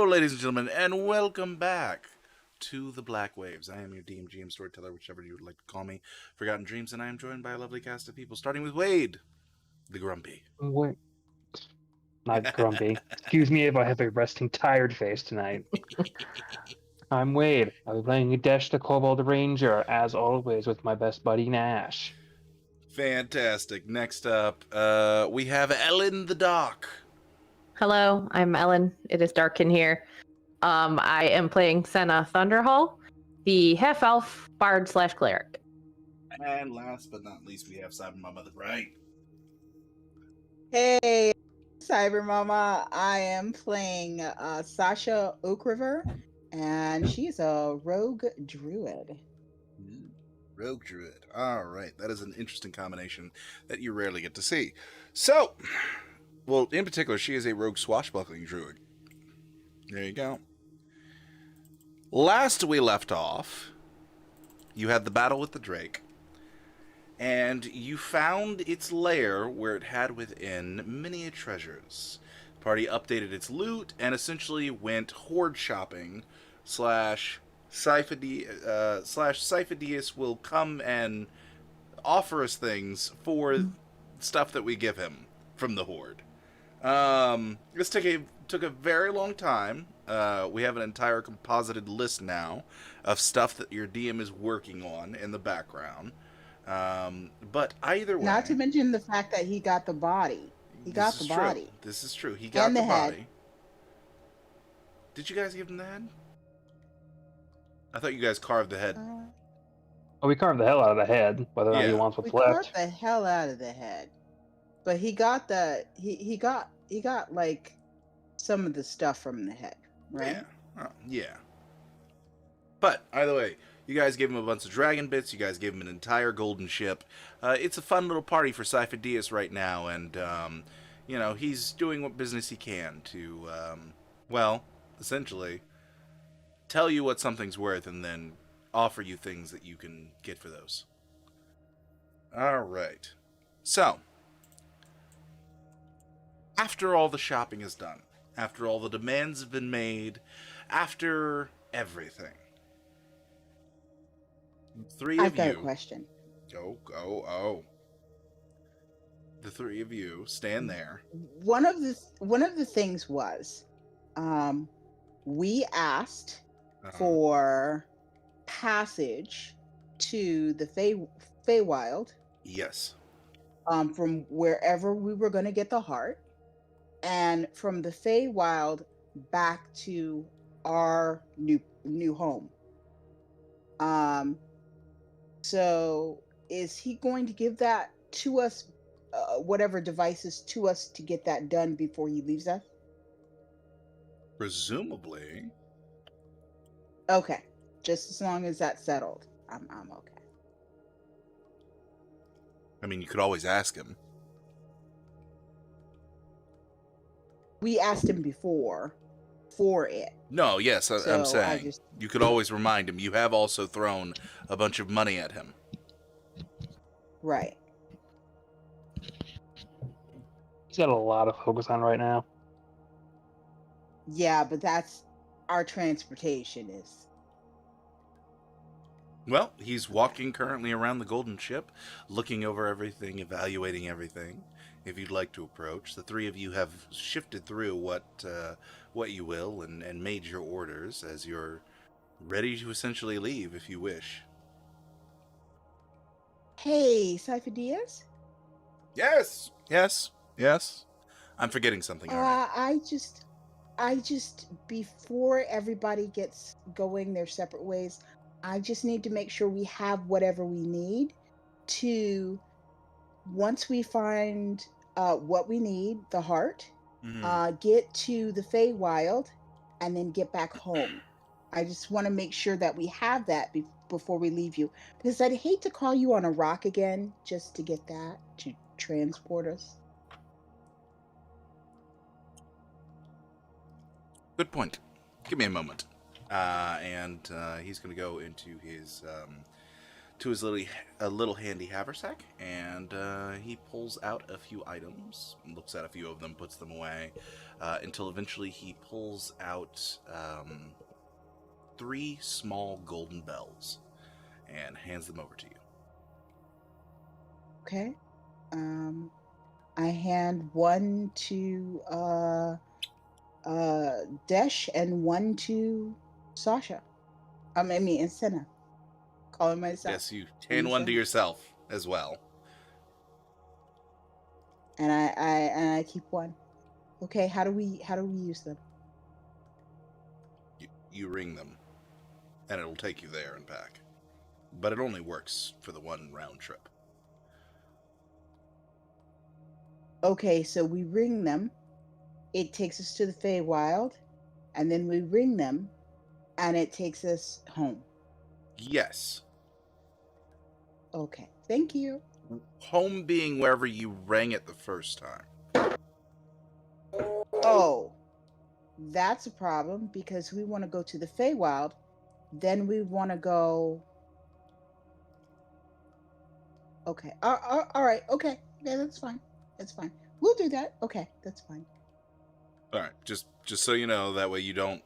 ladies and gentlemen, and welcome back to the Black Waves. I am your DMGM storyteller, whichever you would like to call me, Forgotten Dreams, and I am joined by a lovely cast of people, starting with Wade, the Grumpy. Wait, not grumpy. Excuse me if I have a resting tired face tonight. I'm Wade. I'll be playing Dash the Kobold Ranger, as always, with my best buddy Nash. Fantastic. Next up, we have Ellen the Doc. Hello, I'm Ellen. It is dark in here. I am playing Senna Thunderhall, the half-elf bard / cleric. And last but not least, we have Cyber Mama the Right. Hey, Cyber Mama. I am playing Sasha Oakriver, and she's a rogue druid. Rogue Druid. All right, that is an interesting combination that you rarely get to see. So, well, in particular, she is a rogue swashbuckling druid. There you go. Last we left off, you had the battle with the Drake, and you found its lair where it had within many treasures. The party updated its loot and essentially went horde shopping / Siphidius will come and offer us things for stuff that we give him from the horde. This took a very long time. We have an entire composited list now of stuff that your DM is working on in the background. But either way, Not to mention the fact that he got the body. He got the body. This is true. He got And the the body. head. Did you guys give him the head? I thought you guys carved the head. Oh, we carved the hell out of the head, whether or not he wants what's We left. carved the hell out of the head, but he got he got like some of the stuff from the head, right? Yeah. But either way, you guys gave him a bunch of dragon bits. You guys gave him an entire golden ship. It's a fun little party for Siphidius right now, and he's doing what business he can to, essentially tell you what something's worth, and then offer you things that you can get for those. All right. So, after all the shopping is done, after all the demands have been made, after everything, I've got a question. Oh. The three of you stand there. One of the things was, we asked for passage to the Feywild. Yes. From wherever we were going to get the heart, and from the Feywild back to our new home. So is he going to give that to us, whatever devices to us to get that done before he leaves us? Presumably. Okay, just as long as that's settled, I'm okay. I mean, you could always ask him. We asked him before for it. No, yes, I'm So saying you could always remind him. You have also thrown a bunch of money at him. Right. He's got a lot of focus on right now. Yeah, but that's our transportation is. Well, he's walking currently around the golden ship, looking over everything, evaluating everything. If you'd like to approach, the three of you have shifted through what you will and made your orders as you're ready to essentially leave if you wish. Hey, Siphidius? Yes. I'm forgetting something. I just before everybody gets going their separate ways, I just need to make sure we have whatever we need to, once we find what we need, the heart, get to the Feywild, and then get back home. I just want to make sure that we have that before we leave you, because I'd hate to call you on a rock again just to get that to transport us. Good point. Give me a moment. And he's going to go into his to his little handy haversack, and he pulls out a few items, looks at a few of them, puts them away, until eventually he pulls out 3 small golden bells and hands them over to you. Okay. I hand one to Desh and one to Sasha. I mean, and Senna. Calling myself. Yes, you hand one to yourself as well. And I keep one. Okay, how do we use them? You ring them, and it'll take you there and back. But it only works for the one round trip. Okay, so we ring them. It takes us to the Feywild, and then we ring them, and it takes us home. Yes. Okay, thank you. Home being wherever you rang it the first time. Oh, that's a problem because we want to go to the Feywild. Then we want to go. Okay. All right. Okay. Yeah, that's fine. That's fine. We'll do that. Okay, that's fine. All right. Just so you know, that way you don't,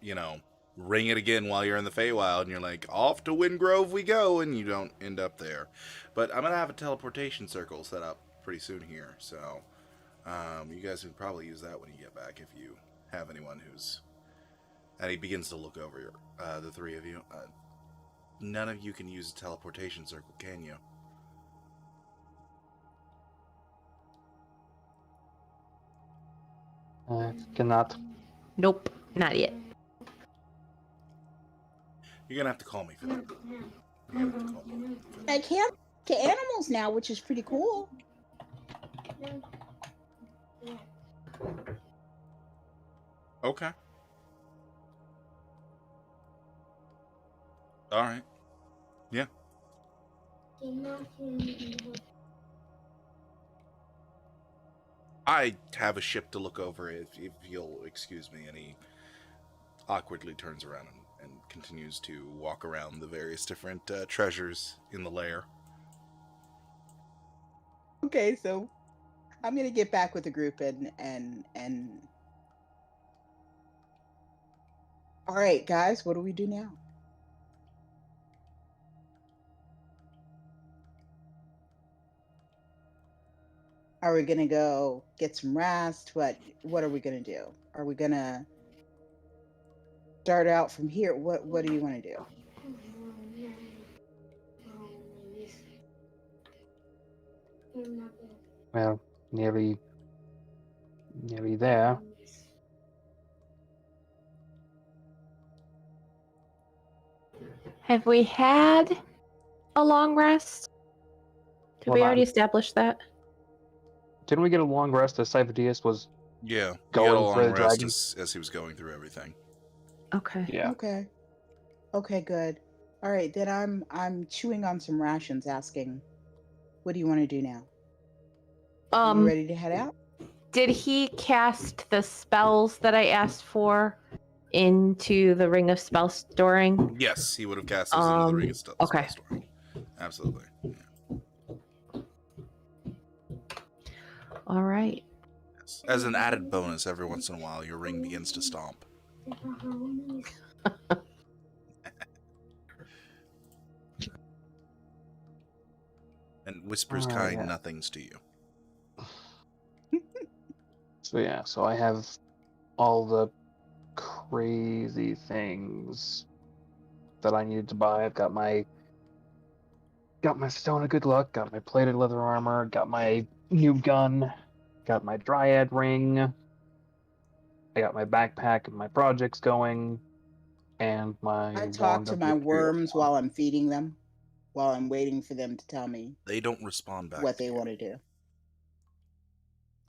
ring it again while you're in the Feywild, and you're like, off to Windgrove we go, and you don't end up there. But I'm gonna have a teleportation circle set up pretty soon here, so you guys can probably use that when you get back if you have anyone who's. And he begins to look over the 3 of you. None of you can use a teleportation circle, can you? Cannot. Nope, not yet. You're gonna have to call me for that. You're gonna have to call me for that. I can't to animals now, which is pretty cool. Okay. All right. Yeah. I have a ship to look over if you'll excuse me. And he awkwardly turns around and continues to walk around the various different treasures in the lair. Okay, so I'm gonna get back with the group and all right, guys, what do we do now? Are we gonna go get some rest? What are we gonna do? Are we gonna start out from here? What do you want to do? Well, nearly there. Have we had a long rest? Did Well, we not- already establish that? Didn't we get a long rest as Cypherdius was Yeah. Going he got a for long the rest dragon? as he was going through everything. Okay. Yeah. Okay, good. All right, then I'm chewing on some rations, asking, what do you want to do now? Are you ready to head out? Did he cast the spells that I asked for into the Ring of Spell Storing? Yes, he would have cast those into the ring of okay. Spellstorm. Absolutely. Yeah. All right. Yes. As an added bonus, every once in a while, your ring begins to stomp. And whispers Oh, kind yeah. nothings to you. So yeah, so I have all the crazy things that I needed to buy. I've got my Stone of Good Luck, got my plated leather armor, got my new gun, got my Dryad ring, I got my backpack and my projects going, and my I talk wand to of my Imperial worms Form. while I'm feeding them, while I'm waiting for them to tell me They don't respond back what to they you. want to do.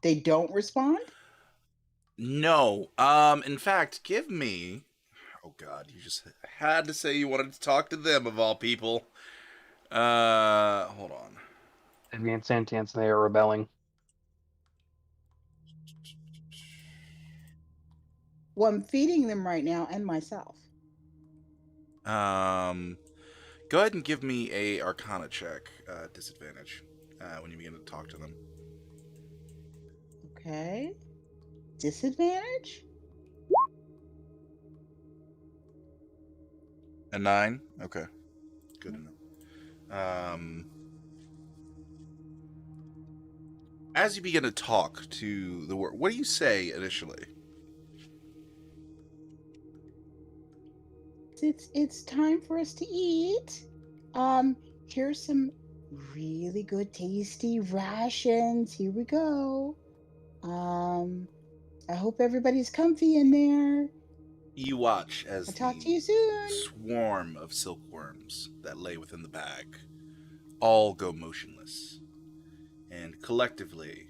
They don't respond? No. In fact, give me... Oh, God. You just had to say you wanted to talk to them, of all people. Hold on. Vivian Sentience, and they are rebelling. Well, I'm feeding them right now and myself. Go ahead and give me a Arcana check, disadvantage, when you begin to talk to them. Okay. Disadvantage? A 9? Okay. Good enough. As you begin to talk to the word, what do you say initially? It's time for us to eat. Here's some really good tasty rations. Here we go. I hope everybody's comfy in there. You watch as I'll talk to the you soon. swarm of silkworms that lay within the bag all go motionless. And collectively,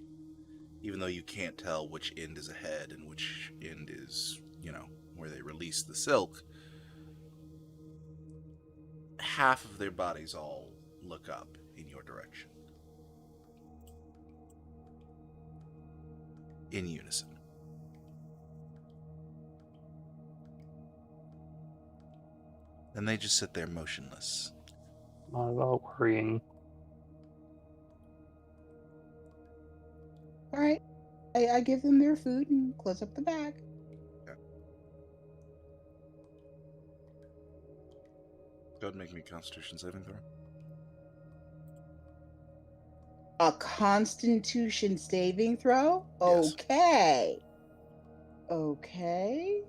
even though you can't tell which end is ahead and which end is, where they release the silk, half of their bodies all look up in your direction. In unison. And they just sit there motionless. Not at all worrying. All right. I give them their food and close up the bag. Okay. Go ahead and make me a Constitution saving throw. A Constitution saving throw? Yes. Okay. Okay.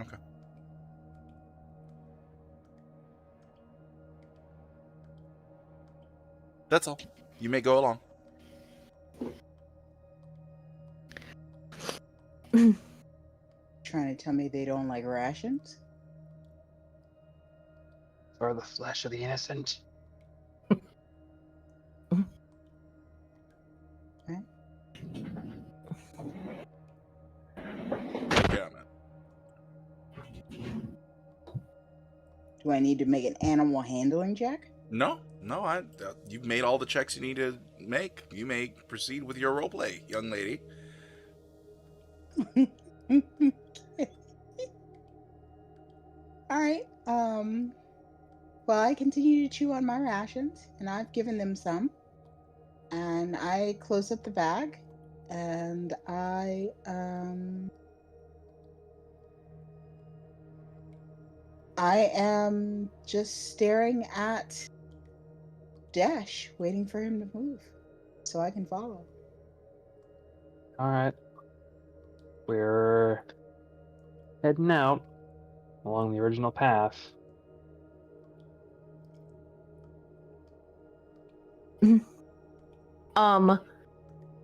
Okay. That's all. You may go along. Trying to tell me they don't like rations? For the flesh of the innocent. Okay. Yeah, man. Do I need to make an animal handling check? No, you've made all the checks you need to make. You may proceed with your roleplay, young lady. All right. Well, I continue to chew on my rations, and I've given them some. And I close up the bag, and I am just staring at Dash, waiting for him to move so I can follow. Alright. We're heading out along the original path.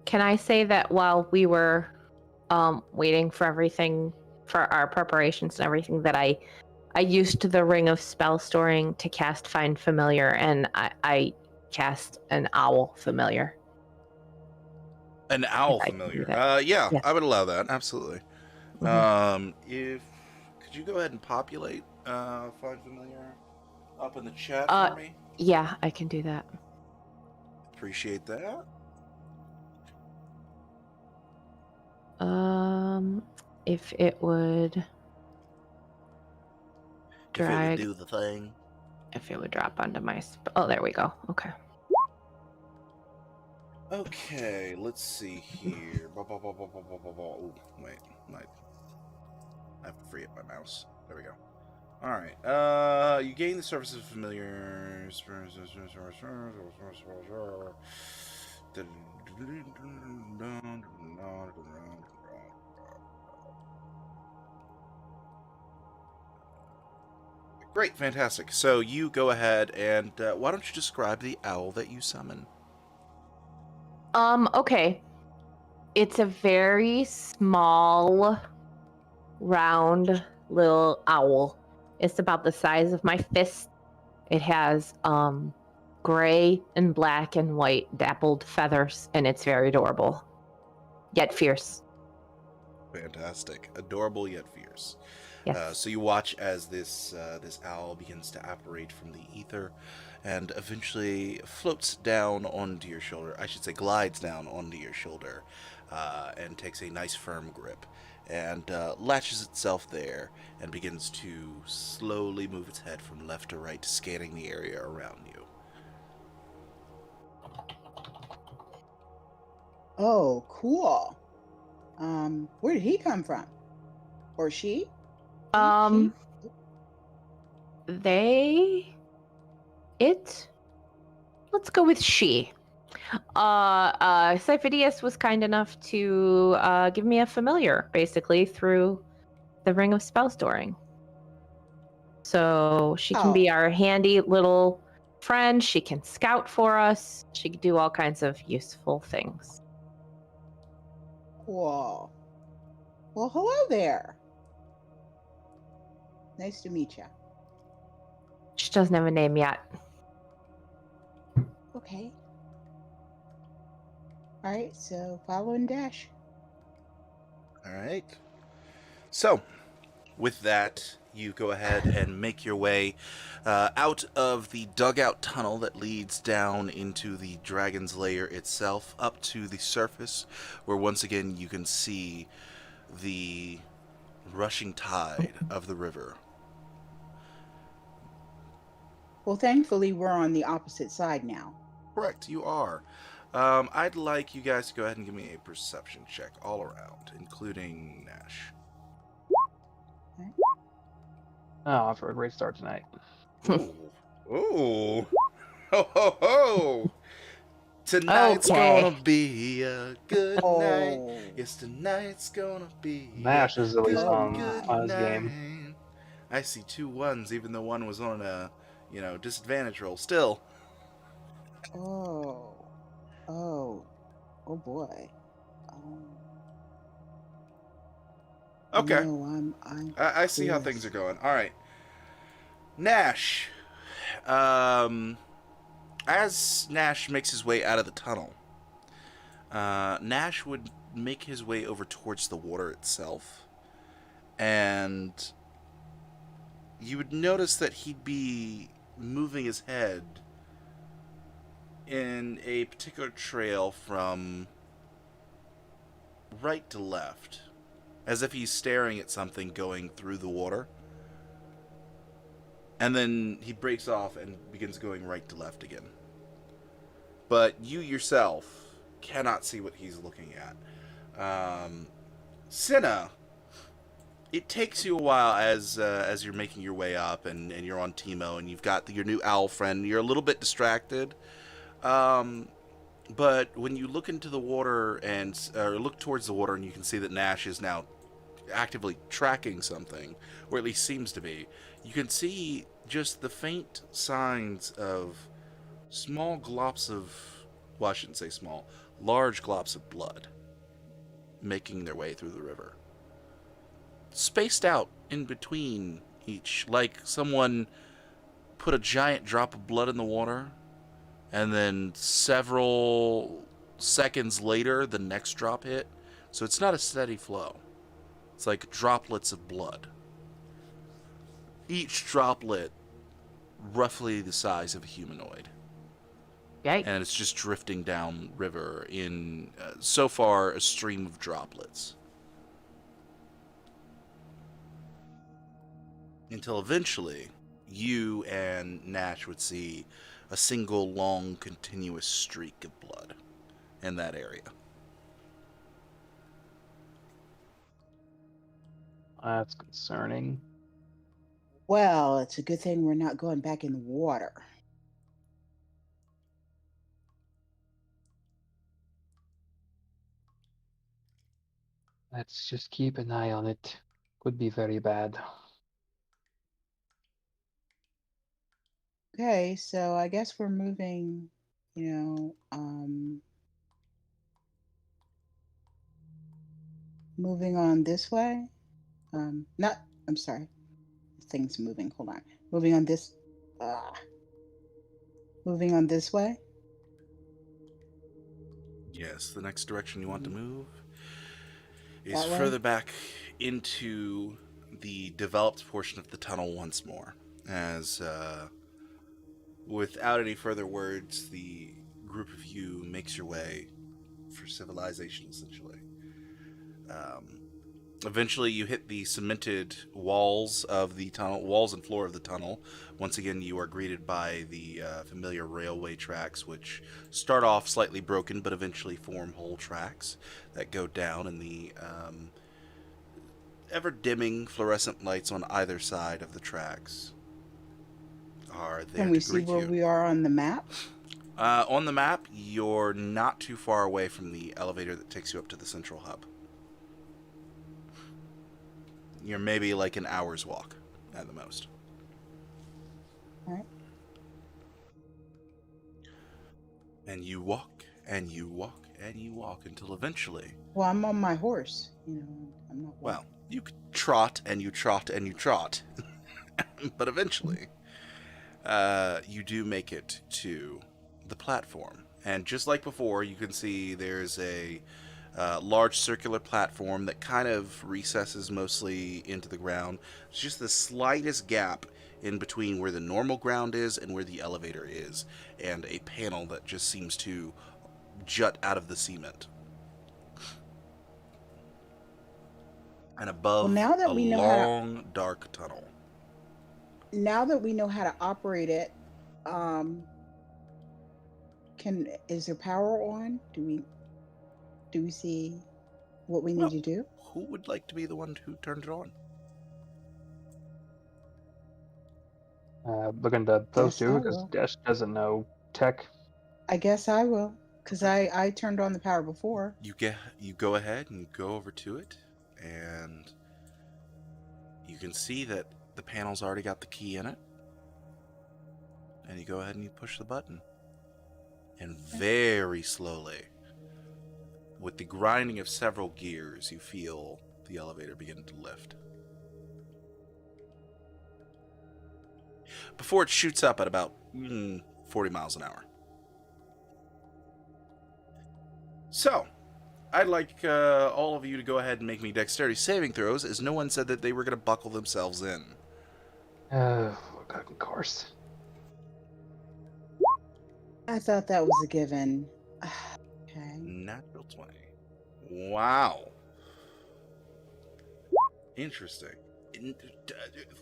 Can I say that while we were waiting for everything, for our preparations and everything, that I used the ring of spell storing to cast Find Familiar, and I cast an owl familiar. An owl If I can do familiar. that. Yeah, Yes. I would allow that. Absolutely. Mhm. Could you go ahead and populate Find Familiar up in the chat for me? Yeah, I can do that. Appreciate that. If it would If it would drag, do the thing. if it would drop onto my oh, there we go. Okay. Okay, let's see here. Ooh, wait, I have to free up my mouse. There we go. Alright, you gain the services of familiars. Great, fantastic. So you go ahead and why don't you describe the owl that you summon? Okay. It's a very small, round little owl. It's about the size of my fist. It has gray and black and white dappled feathers, and it's very adorable, yet fierce. Fantastic. Adorable yet fierce. Yes. So you watch as this owl begins to apparate from the ether and eventually floats down onto your shoulder. I should say glides down onto your shoulder and takes a nice firm grip and latches itself there and begins to slowly move its head from left to right, scanning the area around you. Oh, cool. Where did he come from? Or she? Um, they, it, let's go with she. Cyphidius was kind enough to give me a familiar, basically, through the Ring of Spell Storing. So she can be our handy little friend. She can scout for us. She can do all kinds of useful things. Cool. Well, hello there. Nice to meet you. She doesn't have a name yet. Okay. All right, so follow and dash. All right. So, with that, you go ahead and make your way out of the dugout tunnel that leads down into the dragon's lair itself, up to the surface, where once again you can see the rushing tide of the river. Well, thankfully, we're on the opposite side now. Correct, you are. I'd like you guys to go ahead and give me a perception check all around, including Nash. Oh, for a great start tonight. Ooh. Ooh. Ho, ho, ho. Tonight's Okay. gonna be a good Oh. night. Yes, tonight's gonna be Nash is at least good, on good his night. game. I see 2 1s, even though one was on a, disadvantage roll. Still. Oh. Oh. Oh boy. Okay. No, I'm I see how clueless. things are going. All right. Nash. As Nash makes his way out of the tunnel, Nash would make his way over towards the water itself, and you would notice that he'd be moving his head in a particular trail from right to left, as if he's staring at something going through the water. And then he breaks off and begins going right to left again. But you yourself cannot see what he's looking at. Cinna, it takes you a while as you're making your way up and you're on Teemo and you've got your new owl friend. You're a little bit distracted. But when you look into the water or look towards the water and you can see that Nash is now actively tracking something, or at least seems to be, you can see just the faint signs of small glops of, well, I shouldn't say small, large glops of blood making their way through the river. Spaced out in between each, like someone put a giant drop of blood in the water, and then several seconds later, the next drop hit. So it's not a steady flow. It's like droplets of blood. Each droplet roughly the size of a humanoid. Yikes. And it's just drifting down river in, so far, a stream of droplets. Until eventually, you and Nash would see a single long, continuous streak of blood in that area. That's concerning. Well, it's a good thing we're not going back in the water. Let's just keep an eye on it. Could be very bad. Okay, so I guess we're moving, moving on this way. I'm sorry. Things moving. Hold on. Moving on this. Moving on this way. Yes, the next direction you want to move is That way? further back into the developed portion of the tunnel once more. As, without any further words, the group of you makes your way for civilization, essentially. Eventually, you hit the cemented walls of the tunnel, walls and floor of the tunnel. Once again, you are greeted by the familiar railway tracks, which start off slightly broken, but eventually form whole tracks that go down, and the ever-dimming fluorescent lights on either side of the tracks are there Can we to see greet where you. we are on the map? On the map, you're not too far away from the elevator that takes you up to the central hub. You're maybe like an hour's walk at the most. All right. And you walk, and you walk, and you walk until eventually, Well, I'm on my horse. You know, I'm not. well, you could trot, and you trot, and you trot. But eventually, you do make it to the platform. And just like before, you can see there's a large circular platform that kind of recesses mostly into the ground. It's just the slightest gap in between where the normal ground is and where the elevator is, and a panel that just seems to jut out of the cement. And above, Well, now that a we know how to- long, dark tunnel. Now that we know how to operate it, is there power on? Do we see what we need Well, to do? Who would like to be the one who turned it on? Looking to those Yes, two I because will. Desh doesn't know tech. I guess I will, because I turned on the power before. You go ahead and go over to it, and you can see that the panel's already got the key in it. And you go ahead and you push the button. And very slowly, with the grinding of several gears, you feel the elevator begin to lift. Before it shoots up at about 40 miles an hour. So, I'd like all of you to go ahead and make me dexterity saving throws, as no one said that they were going to buckle themselves in. Of course. I thought that was a given. Okay. Natural 20. Wow. Interesting.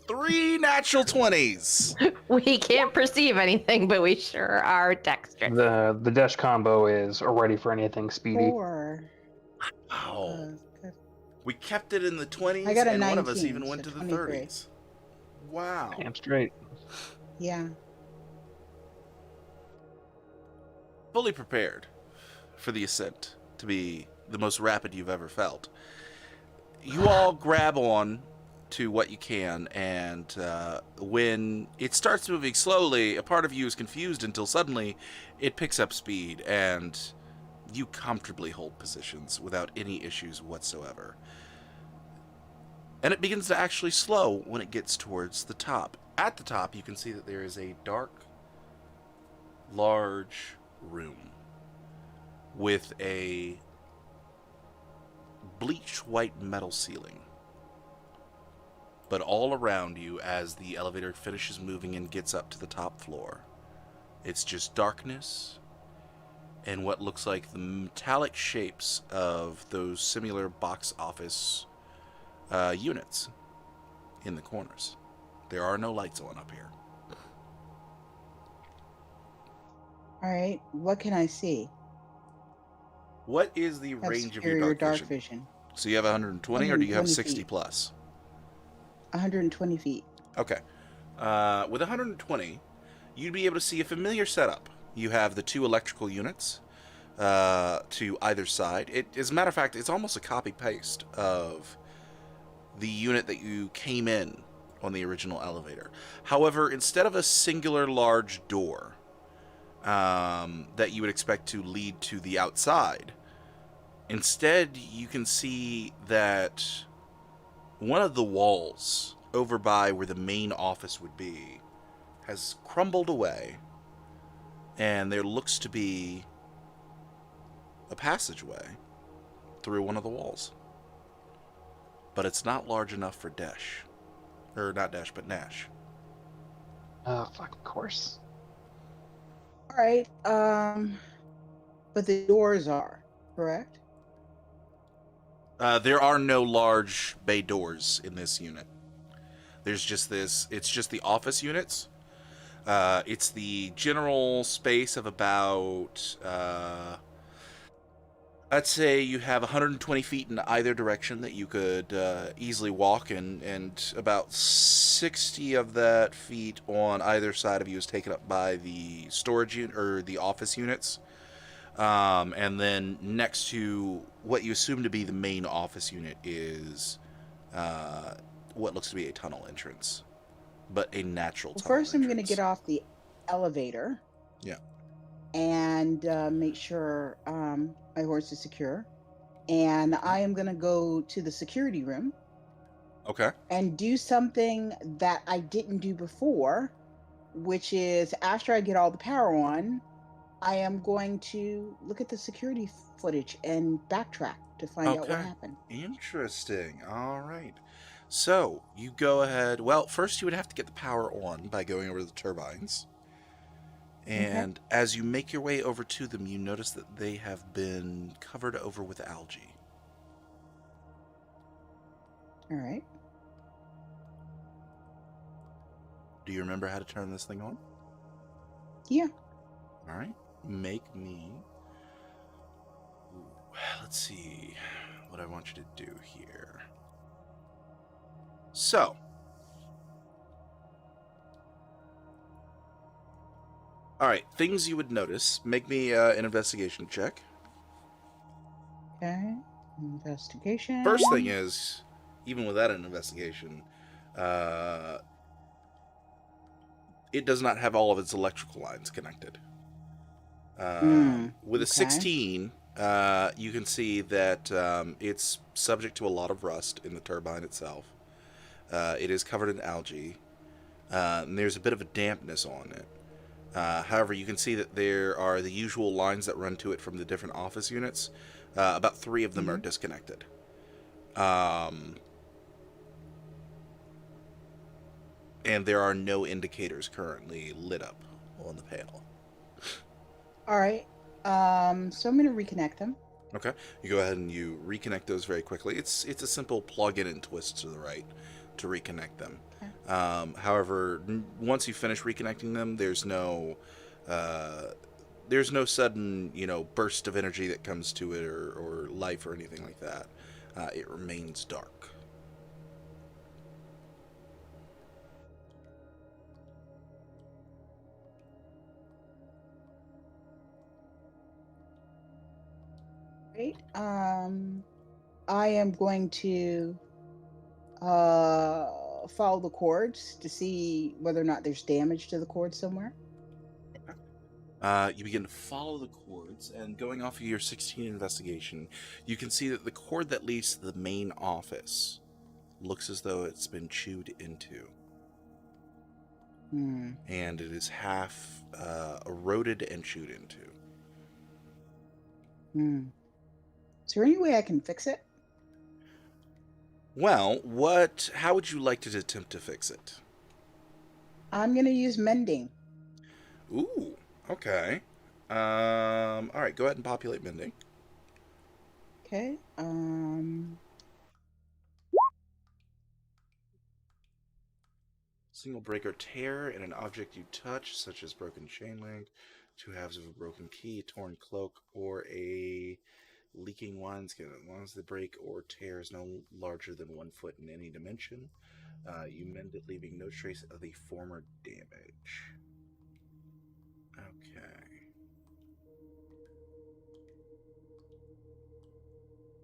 3 natural 20s! We can't perceive anything, but we sure are dexterous. The Desh combo is ready for anything speedy. 4. Wow. Good. We kept it in the 20s, I got a and one of us 19, even went so to the 23. 30s. Wow. Damn straight. Yeah. Fully prepared for the ascent to be the most rapid you've ever felt. You all grab on to what you can, and when it starts moving slowly, a part of you is confused until suddenly it picks up speed, and you comfortably hold positions without any issues whatsoever. And it begins to actually slow when it gets towards the top. At the top, you can see that there is a dark, large room with a bleached white metal ceiling. But all around you, as the elevator finishes moving and gets up to the top floor, it's just darkness and what looks like the metallic shapes of those similar box office units in the corners. There are no lights on up here. All right. What can I see? What is the Have range of superior your dark vision? vision. So you have 120, or do you have 120 60 feet. plus? 120 feet. Okay. With 120, you'd be able to see a familiar setup. You have the 2 electrical units to either side. As a matter of fact, it's almost a copy-paste of the unit that you came in on the original elevator. However, instead of a singular large door that you would expect to lead to the outside, instead you can see that one of the walls over by where the main office would be has crumbled away, and there looks to be a passageway through one of the walls. but it's not large enough for Dash. Or not Dash, but Nash. Oh, fuck, of course. All right. But the doors are, correct? There are no large bay doors in this unit. There's just this. It's just the office units. It's the general space of about, I'd say you have 120 feet in either direction that you could easily walk, and about 60 of that feet on either side of you is taken up by the storage unit or the office units. And then next to what you assume to be the main office unit is what looks to be a tunnel entrance, but a natural tunnel First, I'm going to entrance. get off the elevator. Yeah. And make sure my horse is secure. And I am going to go to the security room. Okay. And do something that I didn't do before, which is after I get all the power on, I am going to look at the security footage and backtrack to find out what happened. Interesting. All right. So you go ahead. Well, first you would have to get the power on by going over the turbines. And as you make your way over to them, you notice that they have been covered over with algae. All right. Do you remember how to turn this thing on? Yeah. All right. Make me... Let's see what I want you to do here. So... All right, things you would notice. Make me an investigation check. Okay. Investigation. First thing is, even without an investigation, it does not have all of its electrical lines connected. With a 16, you can see that it's subject to a lot of rust in the turbine itself. It is covered in algae, and there's a bit of a dampness on it. However, you can see that there are the usual lines that run to it from the different office units. About 3 of them are disconnected. And there are no indicators currently lit up on the panel. All right. So I'm going to reconnect them. Okay. You go ahead and you reconnect those very quickly. It's a simple plug in and twist to the right to reconnect them. However, once you finish reconnecting them, there's no sudden, burst of energy that comes to it or life or anything like that. It remains dark. Right. I am going to follow the cords to see whether or not there's damage to the cord somewhere. You begin to follow the cords, and going off of your 16 investigation, you can see that the cord that leads to the main office looks as though it's been chewed into. And it is half eroded and chewed into. Is there any way I can fix it? Well, how would you like to attempt to fix it? I'm going to use mending. Ooh, okay. All right, go ahead and populate mending. Okay. Single break or tear in an object you touch, such as broken chain link, 2 halves of a broken key, a torn cloak, or a leaking wineskin. As long as the break or tear is no larger than 1 foot in any dimension, you mend it, leaving no trace of the former damage. Okay.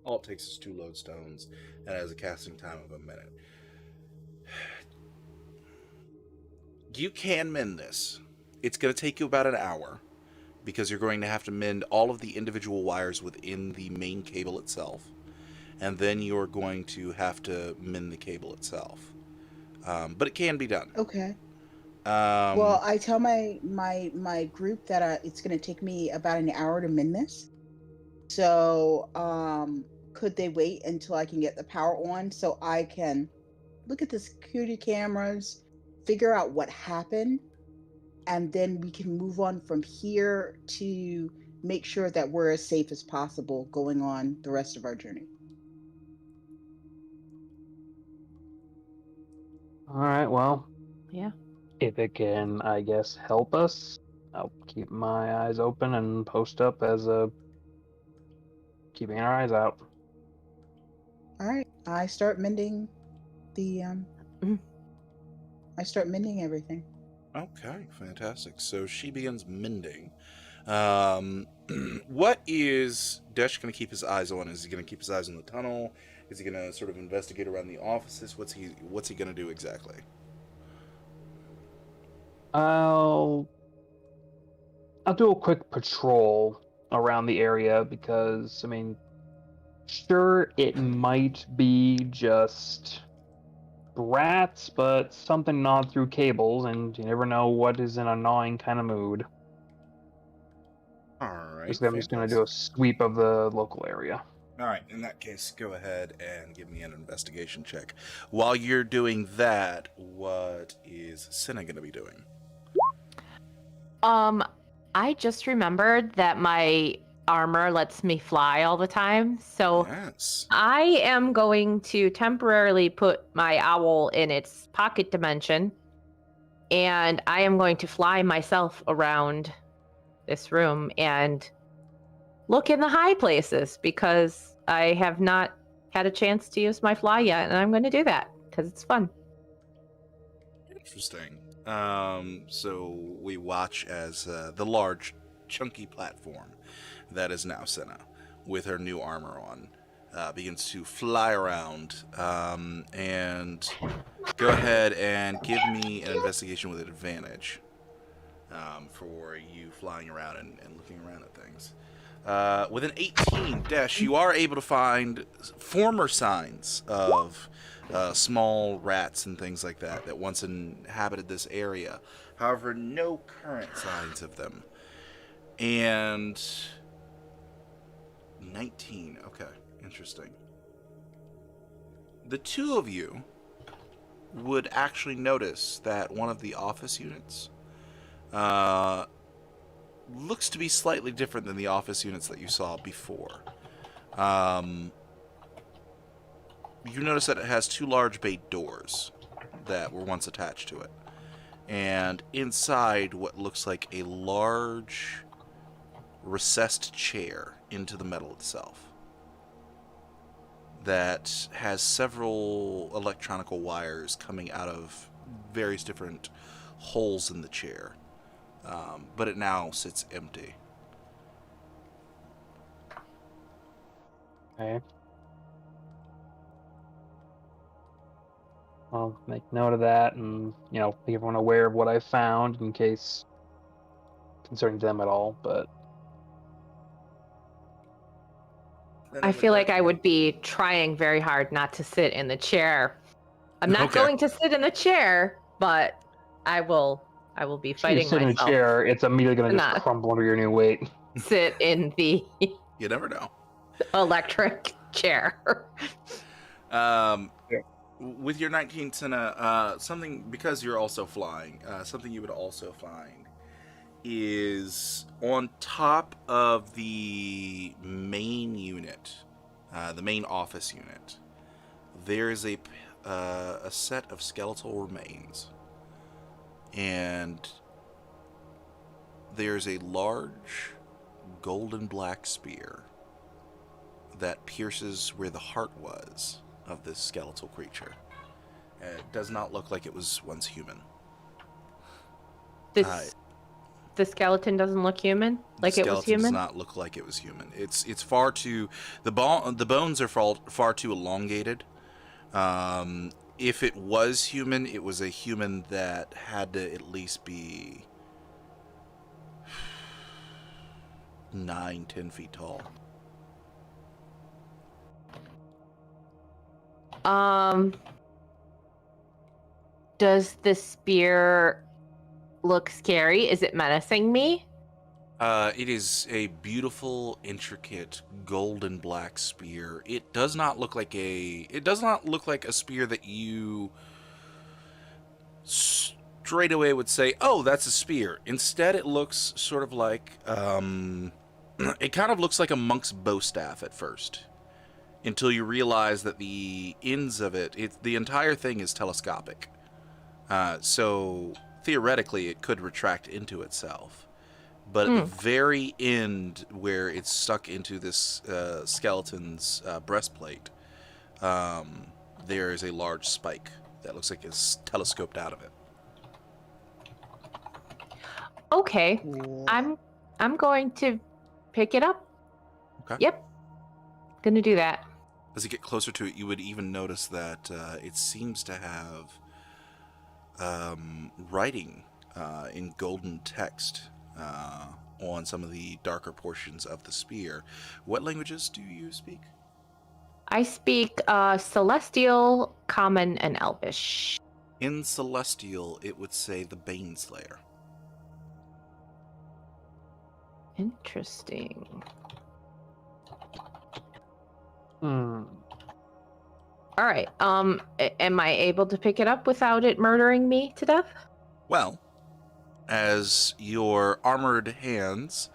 All it takes is 2 lodestones, and it has a casting time of a minute. You can mend this. It's going to take you about an hour, because you're going to have to mend all of the individual wires within the main cable itself, and then you're going to have to mend the cable itself. But it can be done. Okay. Well, I tell my group that it's going to take me about an hour to mend this. So could they wait until I can get the power on so I can look at the security cameras, figure out what happened, and then we can move on from here to make sure that we're as safe as possible going on the rest of our journey. All right, well, Yeah. if it can, I guess, help us, I'll keep my eyes open and post up as a keeping our eyes out. All right, I start mending the Mhm. I start mending everything. Okay, fantastic. So she begins mending. What is Desh going to keep his eyes on? Is he going to keep his eyes on the tunnel? Is he going to sort of investigate around the offices? What's he going to do exactly? I'll do a quick patrol around the area because, I mean, sure, it might be just rats, but something gnawed through cables, and you never know what is in a gnawing kind of mood. All right, I'm just going to do a sweep of the local area. All right, in that case, go ahead and give me an investigation check. While you're doing that, what is Cinna going to be doing? I just remembered that my armor lets me fly all the time, so Yes. I am going to temporarily put my owl in its pocket dimension, and I am going to fly myself around this room and look in the high places because I have not had a chance to use my fly yet, and I'm going to do that because it's fun. Interesting. So we watch as the large, chunky platform that is now Cinna, with her new armor on, begins to fly around. And go ahead and give me an investigation with advantage for you flying around and looking around at things. With an 18, Desh, you are able to find former signs of small rats and things like that once inhabited this area. However, no current signs of them. And 19, okay, interesting. The two of you would actually notice that one of the office units looks to be slightly different than the office units that you saw before. You notice that it has two large bay doors that were once attached to it. And inside what looks like a large recessed chair into the metal itself that has several electronical wires coming out of various different holes in the chair. But it now sits empty. Okay. I'll make note of that and, make everyone aware of what I found in case concerning them at all, but... I feel like I would be trying very hard not to sit in the chair. I'm not going to sit in the chair, but I will be fighting you sit myself. in a chair, it's immediately going to just crumble under your new weight. Sit in the You never know. electric chair. With your 19 Cinna, something, because you're also flying, something you would also find is on top of the main unit, the main office unit, there is a set of skeletal remains. And there's a large golden black spear that pierces where the heart was of this skeletal creature. It does not look like it was once human. The skeleton doesn't look human, like it was human. Does not look like it was human. It's far too the bones are far too elongated. If it was human, it was a human that had to at least be 9-10 feet tall. Does the spear look scary? Is it menacing me? It is a beautiful, intricate, golden black spear. It does not look like a spear that you straight away would say, "Oh, that's a spear." Instead, it looks sort of like it kind of looks like a monk's bowstaff at first, until you realize that the ends of the entire thing is telescopic. So theoretically, it could retract into itself. But at the very end, where it's stuck into this skeleton's breastplate, there is a large spike that looks like it's telescoped out of it. Okay, Cool. I'm going to pick it up. Okay. Yep, gonna do that. As you get closer to it, you would even notice that it seems to have writing in golden text on some of the darker portions of the spear. What languages do you speak? I speak Celestial, Common, and Elvish. In Celestial, it would say the Baneslayer. Interesting. Hmm. All right. Am I able to pick it up without it murdering me to death? Well, as your armored hands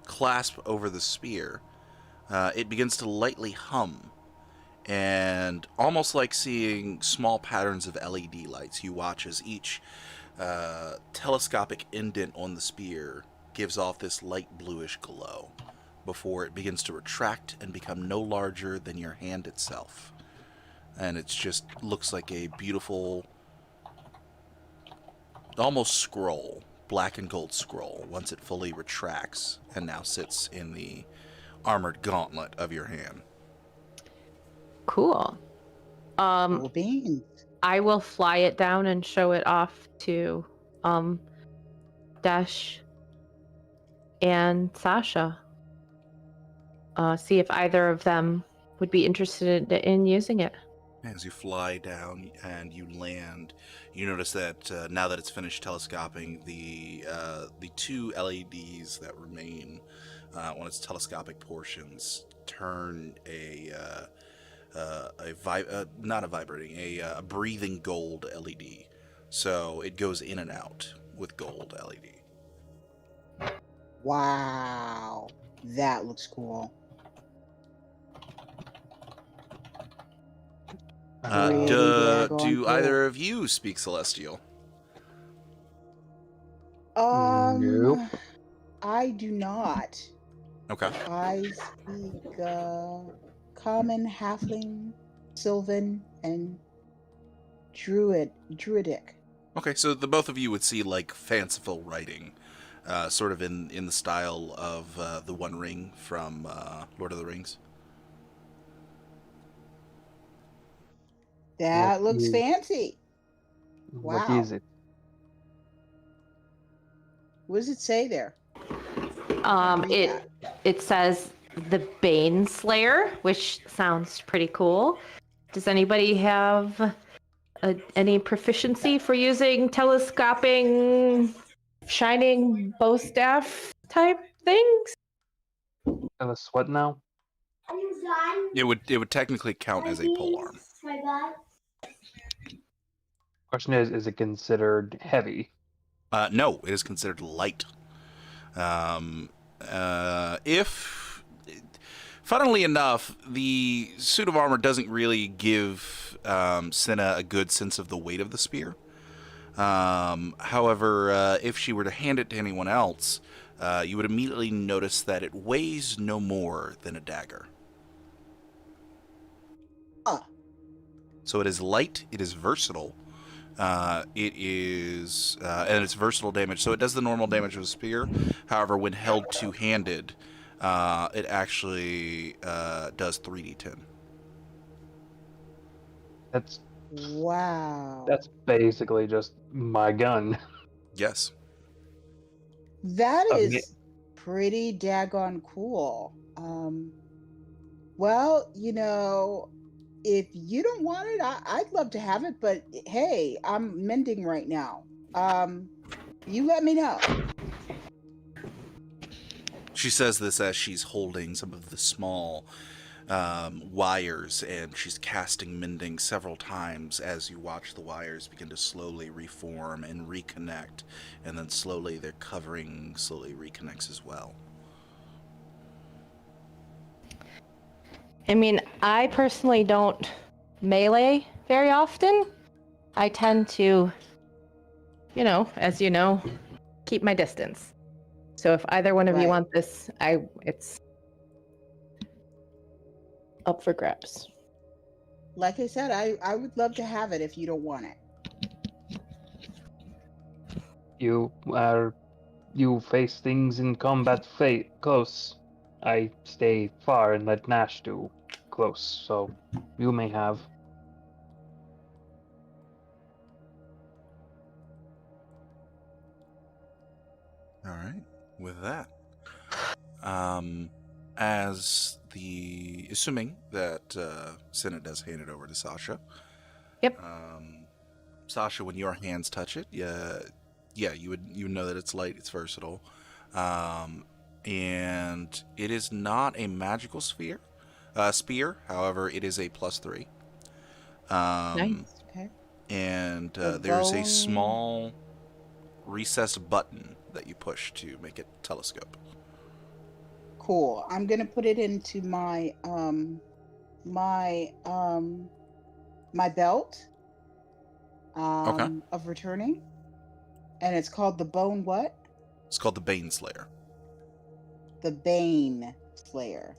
clasp over the spear, it begins to lightly hum, and almost like seeing small patterns of LED lights, you watch as each telescopic indent on the spear gives off this light bluish glow before it begins to retract and become no larger than your hand itself. And it just looks like a beautiful, almost scroll, black and gold scroll, once it fully retracts and now sits in the armored gauntlet of your hand. Cool. Cool beans. I will fly it down and show it off to Dash and Sasha. See if either of them would be interested in using it. As you fly down and you land, you notice that now that it's finished telescoping, the two LEDs that remain on its telescopic portions turn a breathing gold LED. So it goes in and out with gold LED. Wow. That looks cool. Really Do cool. either of you speak Celestial? Nope. I do not. Okay. I speak common, halfling, sylvan, and druidic. Okay, so the both of you would see like fanciful writing, sort of in the style of the One Ring from Lord of the Rings. That What looks is- fancy. What Wow. is it? What does it say there? Read It says the Bane Slayer, which sounds pretty cool. Does anybody have any proficiency for using telescoping, shining bow staff type things? Tell us what now? It would technically count as a polearm. Question is it considered heavy? No, it is considered light. Funnily enough, the suit of armor doesn't really give Cinna a good sense of the weight of the spear. However, if she were to hand it to anyone else, you would immediately notice that it weighs no more than a dagger. So it is light, it is versatile, it is, and it's versatile damage. So it does the normal damage of a spear. However, when held two-handed, it actually does 3d10. Wow. That's basically just my gun. Yes. That Oh, is yeah. pretty daggone cool. Well, if you don't want it, I'd love to have it, but hey, I'm mending right now. You let me know. She says this as she's holding some of the small wires, and she's casting mending several times as you watch the wires begin to slowly reform and reconnect, and then slowly their covering slowly reconnects as well. I mean, I personally don't melee very often. I tend to, as you know, keep my distance. So if either one of you Right. want this, it's up for grabs. Like I said, I would love to have it if you don't want it. You face things in combat close. I stay far and let Nash do close, so you may have. All right. With that, assuming that Senate does hand it over to Sasha. Yep. Sasha, when your hands touch it, you would know that it's light, it's versatile, and it is not a magical spear. However, it is a +3. Nice. Okay. And The there's a bone- small recessed button that you push to make it telescope. Cool. I'm gonna put it into my my belt of returning, and it's called the Bone what? It's called the Bane Slayer. The Bane Slayer.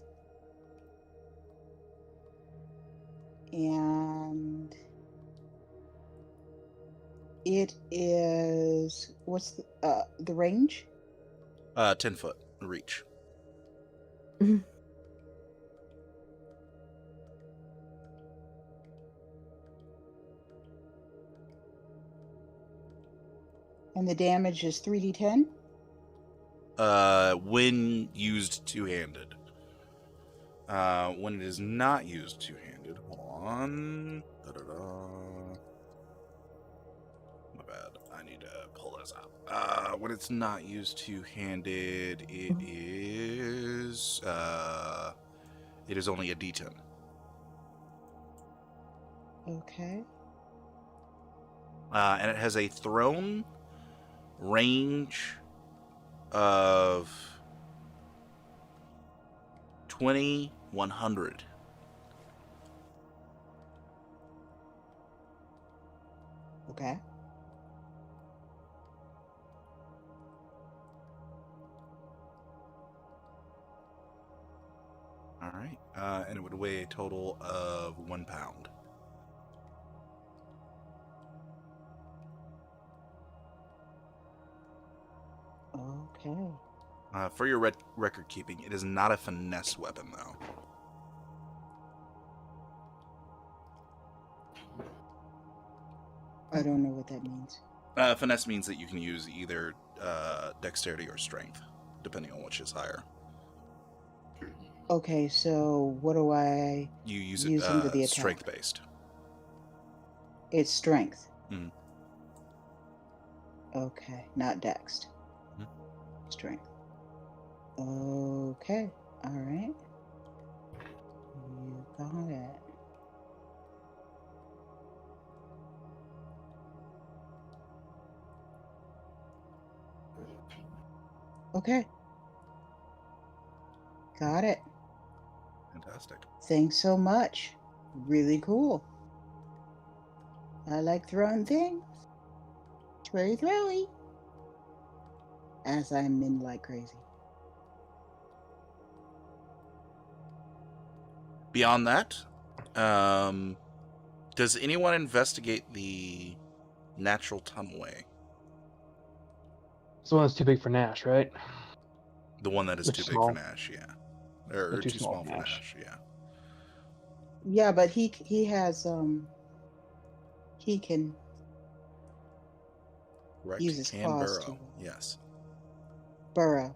And it is, what's the range? 10-foot reach. And the damage is 3d10? When used two-handed. When it is not used two-handed, hold on. My bad. I need to pull this up. When it's not used two-handed, it is only a D10. Okay. And it has a thrown range of 2,100. Okay. All right. And it would weigh a total of 1 pound. Okay. For your record keeping, it is not a finesse weapon, though. I don't know what that means. Finesse means that you can use either dexterity or strength, depending on which is higher. Okay, so what do I You use use into the it attack? strength-based. It's strength. Mhm. Okay, not dexed. Mhm. Strength. Okay, all right. You got it. Okay. Got it. Fantastic. Thanks so much. Really cool. I like throwing things. It's very throwy. As I'm in like crazy. Beyond that, does anyone investigate the Natural Tunnelway? This one's too big for Nash, right? The one that is It's too big small. for Nash, yeah. Or Too too small small for for Nash. Nash, yeah. Yeah, but he has he can Correct. use his Can claws burrow. to Yes. burrow.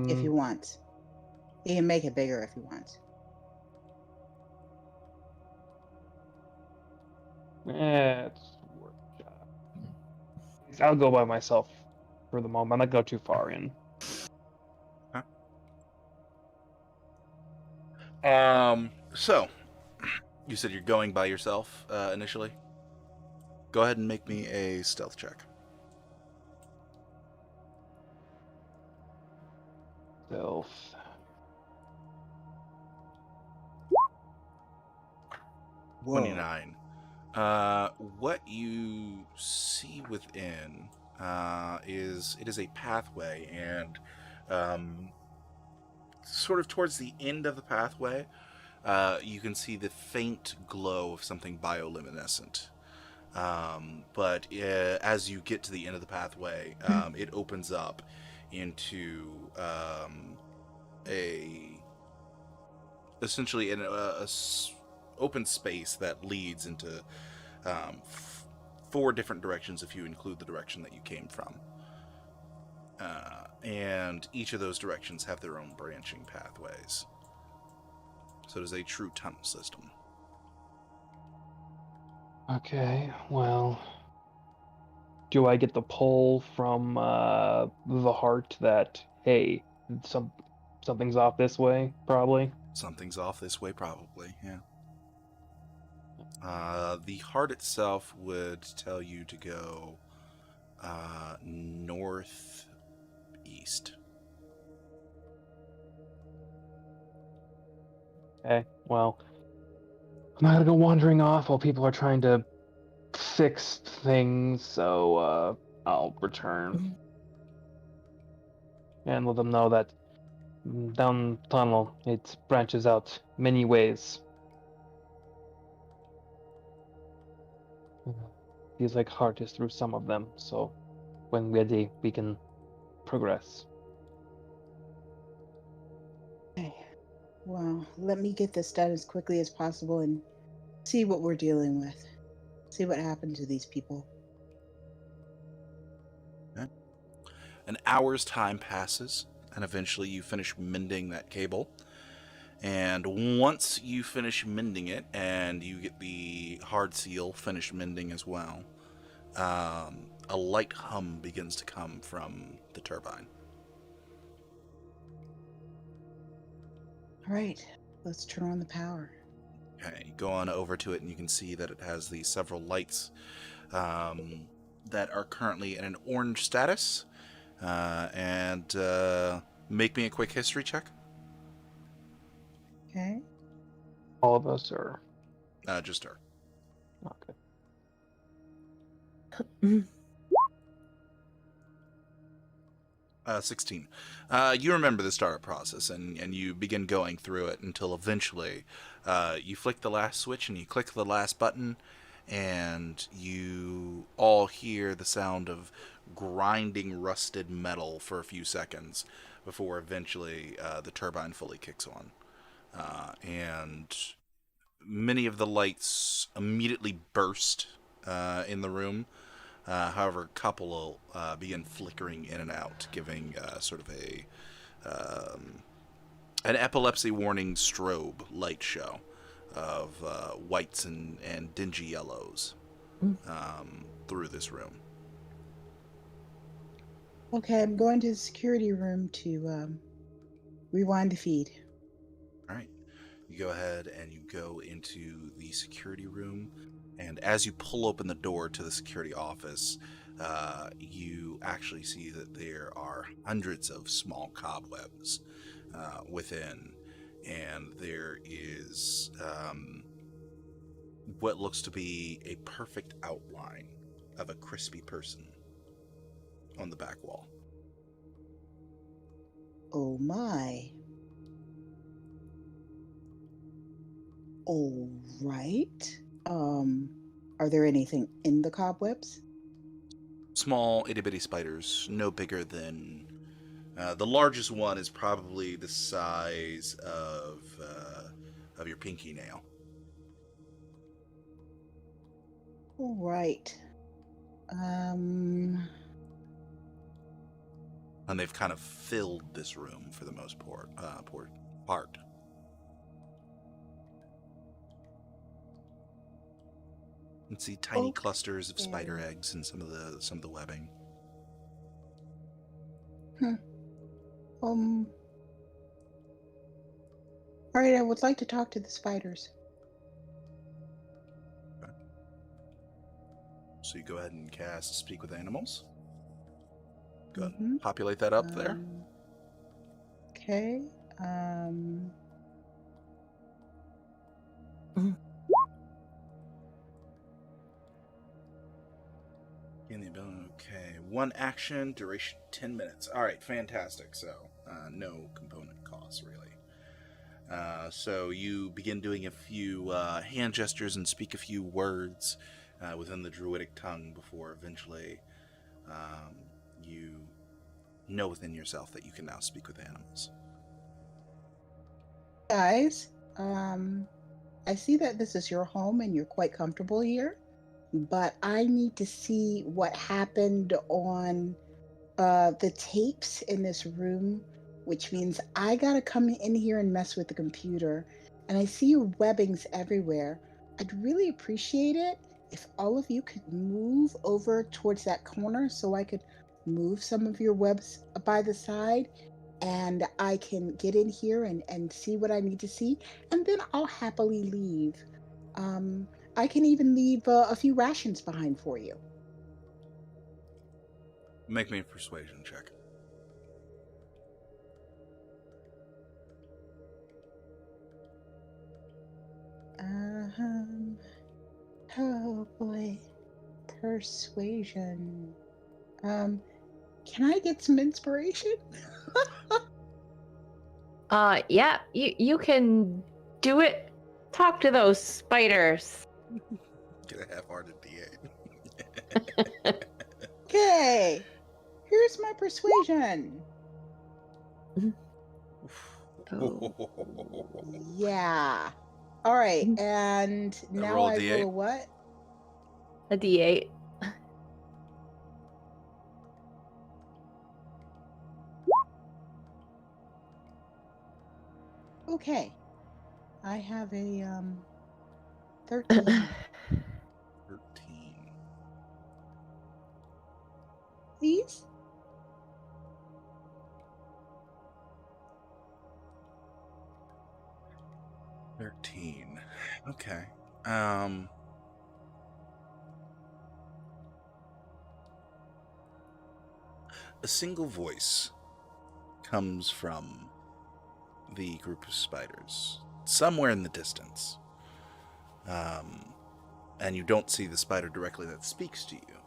If he wants. He can make it bigger if he wants. It's worth a shot. I'll go by myself for the moment. I'm not go too far in. So, you said you're going by yourself initially? Go ahead and make me a stealth check. Stealth. Whoa. 29. What you see within is a pathway, and sort of towards the end of the pathway, you can see the faint glow of something bioluminescent. But as you get to the end of the pathway, it opens up into essentially an open space that leads into 4 different directions if you include the direction that you came from. And each of those directions have their own branching pathways. So it is a true tunnel system. Okay, well, do I get the pull from the heart that, hey, something's off this way, probably? Something's off this way, probably, yeah. The heart itself would tell you to go northeast. Okay, well, I'm not gonna go wandering off while people are trying to fix things, so I'll return and let them know that down tunnel it branches out many ways. Feels like heart is through some of them, so when ready we can progress. Okay. Well, let me get this done as quickly as possible and see what we're dealing with. See what happened to these people. Okay. An hour's time passes, and eventually you finish mending that cable. And once you finish mending it, and you get the hard seal finished mending as well, a light hum begins to come from the turbine. All right, let's turn on the power. Okay, you go on over to it, and you can see that it has the several lights that are currently in an orange status. And make me a quick history check. Okay. All of us are Just her. okay. 16. You remember the startup process, and you begin going through it until eventually you flick the last switch and you click the last button, and you all hear the sound of grinding rusted metal for a few seconds before eventually the turbine fully kicks on. And many of the lights immediately burst in the room. However, a couple will begin flickering in and out, giving sort of an epilepsy warning strobe light show of whites and dingy yellows through this room. Okay, I'm going to the security room to rewind the feed. All right. You go ahead and you go into the security room, and as you pull open the door to the security office, you actually see that there are hundreds of small cobwebs within, and there is what looks to be a perfect outline of a crispy person on the back wall. Oh my. All right. Are there anything in the cobwebs? Small itty-bitty spiders, no bigger than... the largest one is probably the size of your pinky nail. All right. And they've kind of filled this room for the most part. and see tiny clusters of Okay. spider eggs in some of the webbing. All right, I would like to talk to the spiders. So you go ahead and cast Speak with Animals. Go ahead Mhm. and populate that up there. Okay. In the ability, okay. 1 action, duration 10 minutes. All right, fantastic. So, no component cost, really. So you begin doing a few hand gestures and speak a few words within the druidic tongue before eventually you know within yourself that you can now speak with animals. Guys, I see that this is your home and you're quite comfortable here, but I need to see what happened on the tapes in this room, which means I gotta come in here and mess with the computer. And I see your webbings everywhere. I'd really appreciate it if all of you could move over towards that corner so I could move some of your webs by the side and I can get in here and see what I need to see, and then I'll happily leave. Um, I can even leave a few rations behind for you. Make me a persuasion check. Oh boy, persuasion. Can I get some inspiration? Yeah, you can do it. Talk to those spiders. Get a half-hearted D8. Okay, here's my persuasion. Yeah. All right, and now roll a I D8. roll a what? A D8. Okay, I have a 13. 13. Please. Okay. A single voice comes from the group of spiders, somewhere in the distance. And you don't see the spider directly that speaks to you.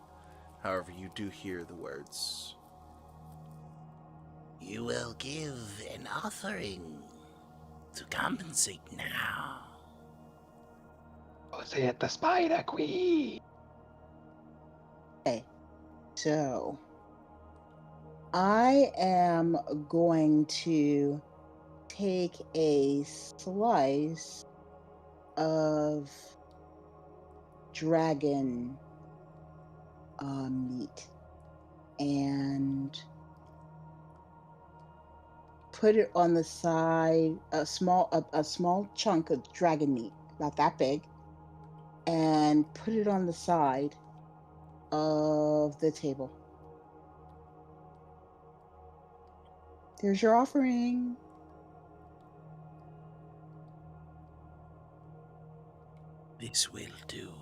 However, you do hear the words, "You will give an offering to compensate now." Was it the Spider Queen? Okay, so I am going to take a slice of dragon meat and put it on the side, a small chunk of dragon meat, about that big, and put it on the side of the table. There's your offering. This will do.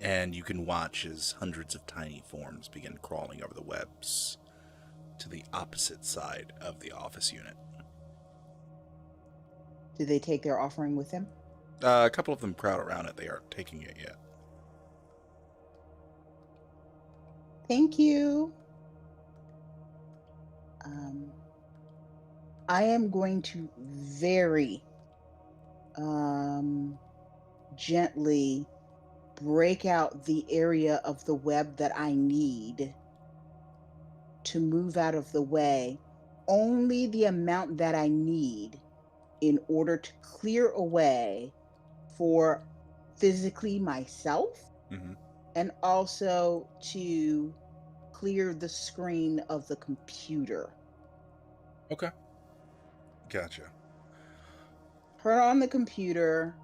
And you can watch as hundreds of tiny forms begin crawling over the webs to the opposite side of the office unit. Did they take their offering with them? A couple of them crowd around it. They aren't taking it yet. Thank you. I am going to very gently break out the area of the web that I need to move out of the way, only the amount that I need in order to clear away for physically myself and also to clear the screen of the computer. Okay. Gotcha. Turn on the computer,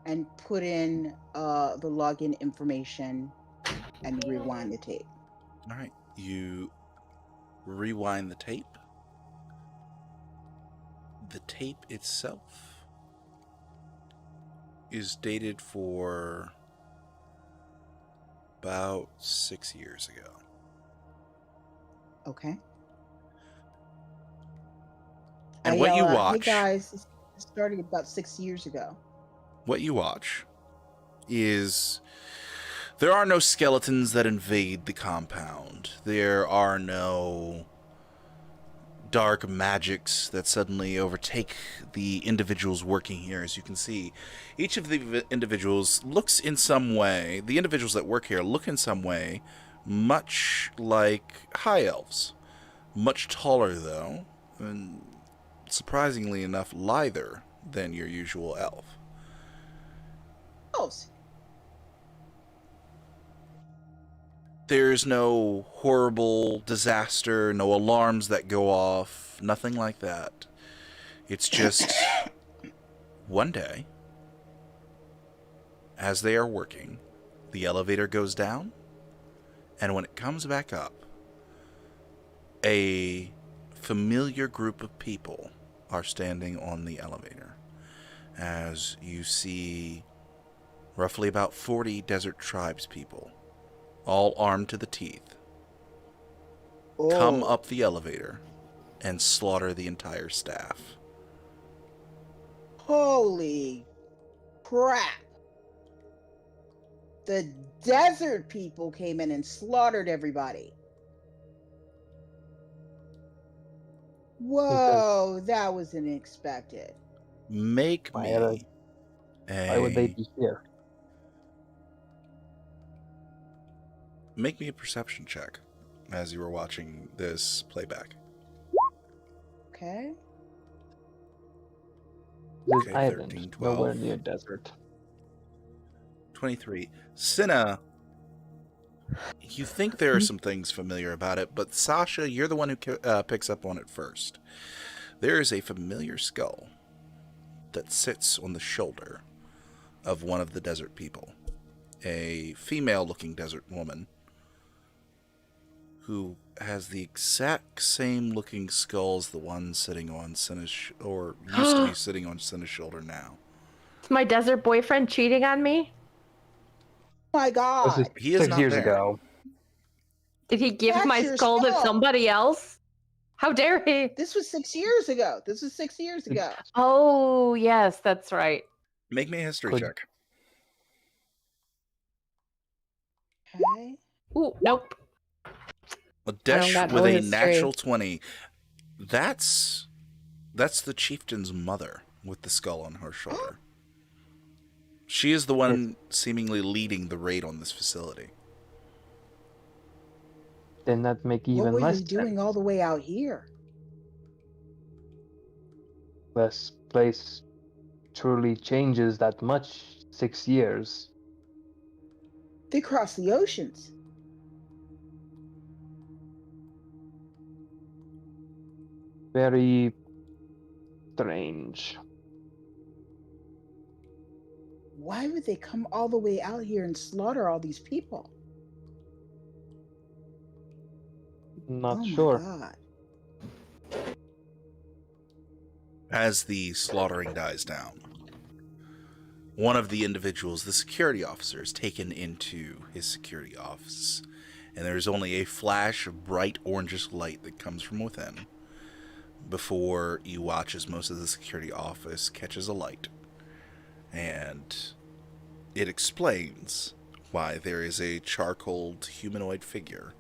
and put in the login information and rewind the tape. All right, you rewind the tape. The tape itself is dated for about 6 years ago. Okay. And what you watch, Hey guys, this started about 6 years ago. what you watch is there are no skeletons that invade the compound. There are no dark magics that suddenly overtake the individuals working here. As you can see, each of the individuals looks in some way, the individuals that work here look in some way much like high elves. Much taller, though, and surprisingly enough, lither than your usual elf. Elves. There's no horrible disaster, no alarms that go off, nothing like that. It's just one day, as they are working, the elevator goes down, and when it comes back up, a familiar group of people are standing on the elevator. As you see roughly about 40 desert tribes people, all armed to the teeth, come up the elevator and slaughter the entire staff. Holy crap. The desert people came in and slaughtered everybody. Whoa, that was unexpected. Make Why would they be here? Make me a perception check as you were watching this playback. Okay. This Okay, island, 13, 12. nowhere near desert. 23. Cinna, you think there are some things familiar about it, but Sasha, you're the one who picks up on it first. There is a familiar skull that sits on the shoulder of one of the desert people. A female-looking desert woman who has the exact same looking skull as the one sitting on Cinna's, or used to be sitting on Cinna's shoulder now. Is my desert boyfriend cheating on me? Oh my This god. is He is 6 not years there. ago. Did he give That's my your skull to skull. somebody else? How dare he? This was 6 years ago. This was 6 years ago. Oh, yes, that's right. Make me a history Could- check. Okay. Ooh, nope. A don't dash got with no a history. natural 20. That's the chieftain's mother with the skull on her shoulder. She is the one seemingly leading the raid on this facility. Then that make What even were less they doing sense. all the way out here? This place truly changes that much. 6 years. They crossed the oceans. Very strange. Why would they come all the way out here and slaughter all these people? Not oh sure. my god. As the slaughtering dies down, one of the individuals, the security officer, is taken into his security office, and there's only a flash of bright orangish light that comes from within before you watch as most of the security office catches a light, and it explains why there is a charcoaled humanoid figure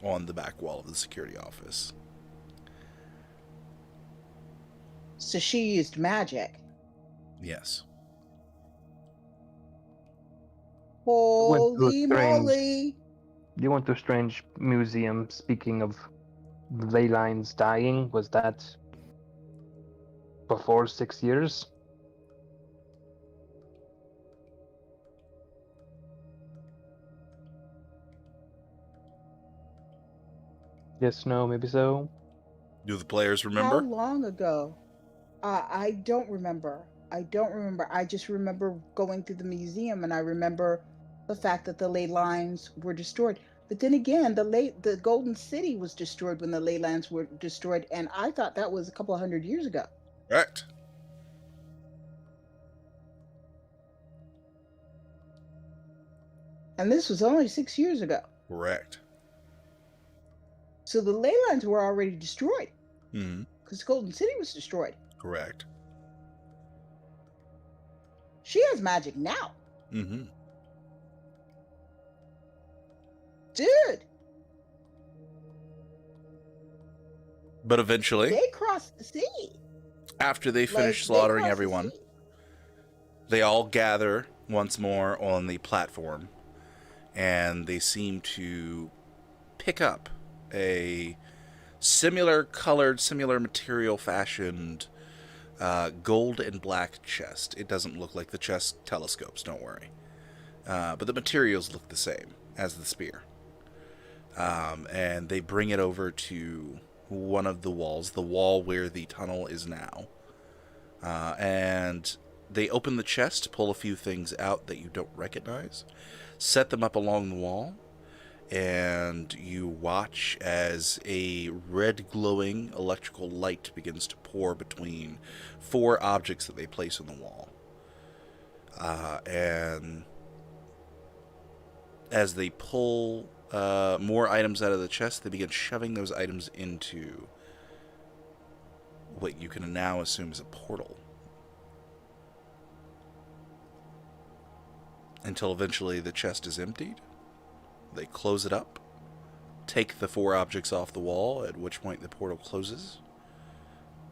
on the back wall of the security office. So she used magic. Yes. Holy strange- moly. You went to a strange museum. Speaking of ley lines dying, was that before 6 years? Yes, no, maybe so. Do the players How remember? long ago? I don't remember. I don't remember. I just remember going through the museum, and I remember the fact that the ley lines were destroyed. But then again, the Golden City was destroyed when the ley lines were destroyed, and I thought that was a couple of 100 years ago. Correct. And this was only 6 years ago. Correct. So the ley lines were already destroyed. Mm-hmm. Because Golden City was destroyed. Correct. She has magic now. Mm-hmm. Dude, But eventually, they crossed the sea. after they finish Like, slaughtering crossed the everyone, sea. they all gather once more on the platform, and they seem to pick up a similar colored, similar material fashioned gold and black chest. It doesn't look like the chest telescopes, don't worry. But the materials look the same as the spear. And they bring it over to one of the walls, the wall where the tunnel is now. And they open the chest, pull a few things out that you don't recognize, set them up along the wall, and you watch as a red glowing electrical light begins to pour between 4 objects that they place on the wall. And as they pull more items out of the chest, they begin shoving those items into what you can now assume is a portal. Until eventually the chest is emptied. They close it up, take the 4 objects off the wall, at which point the portal closes,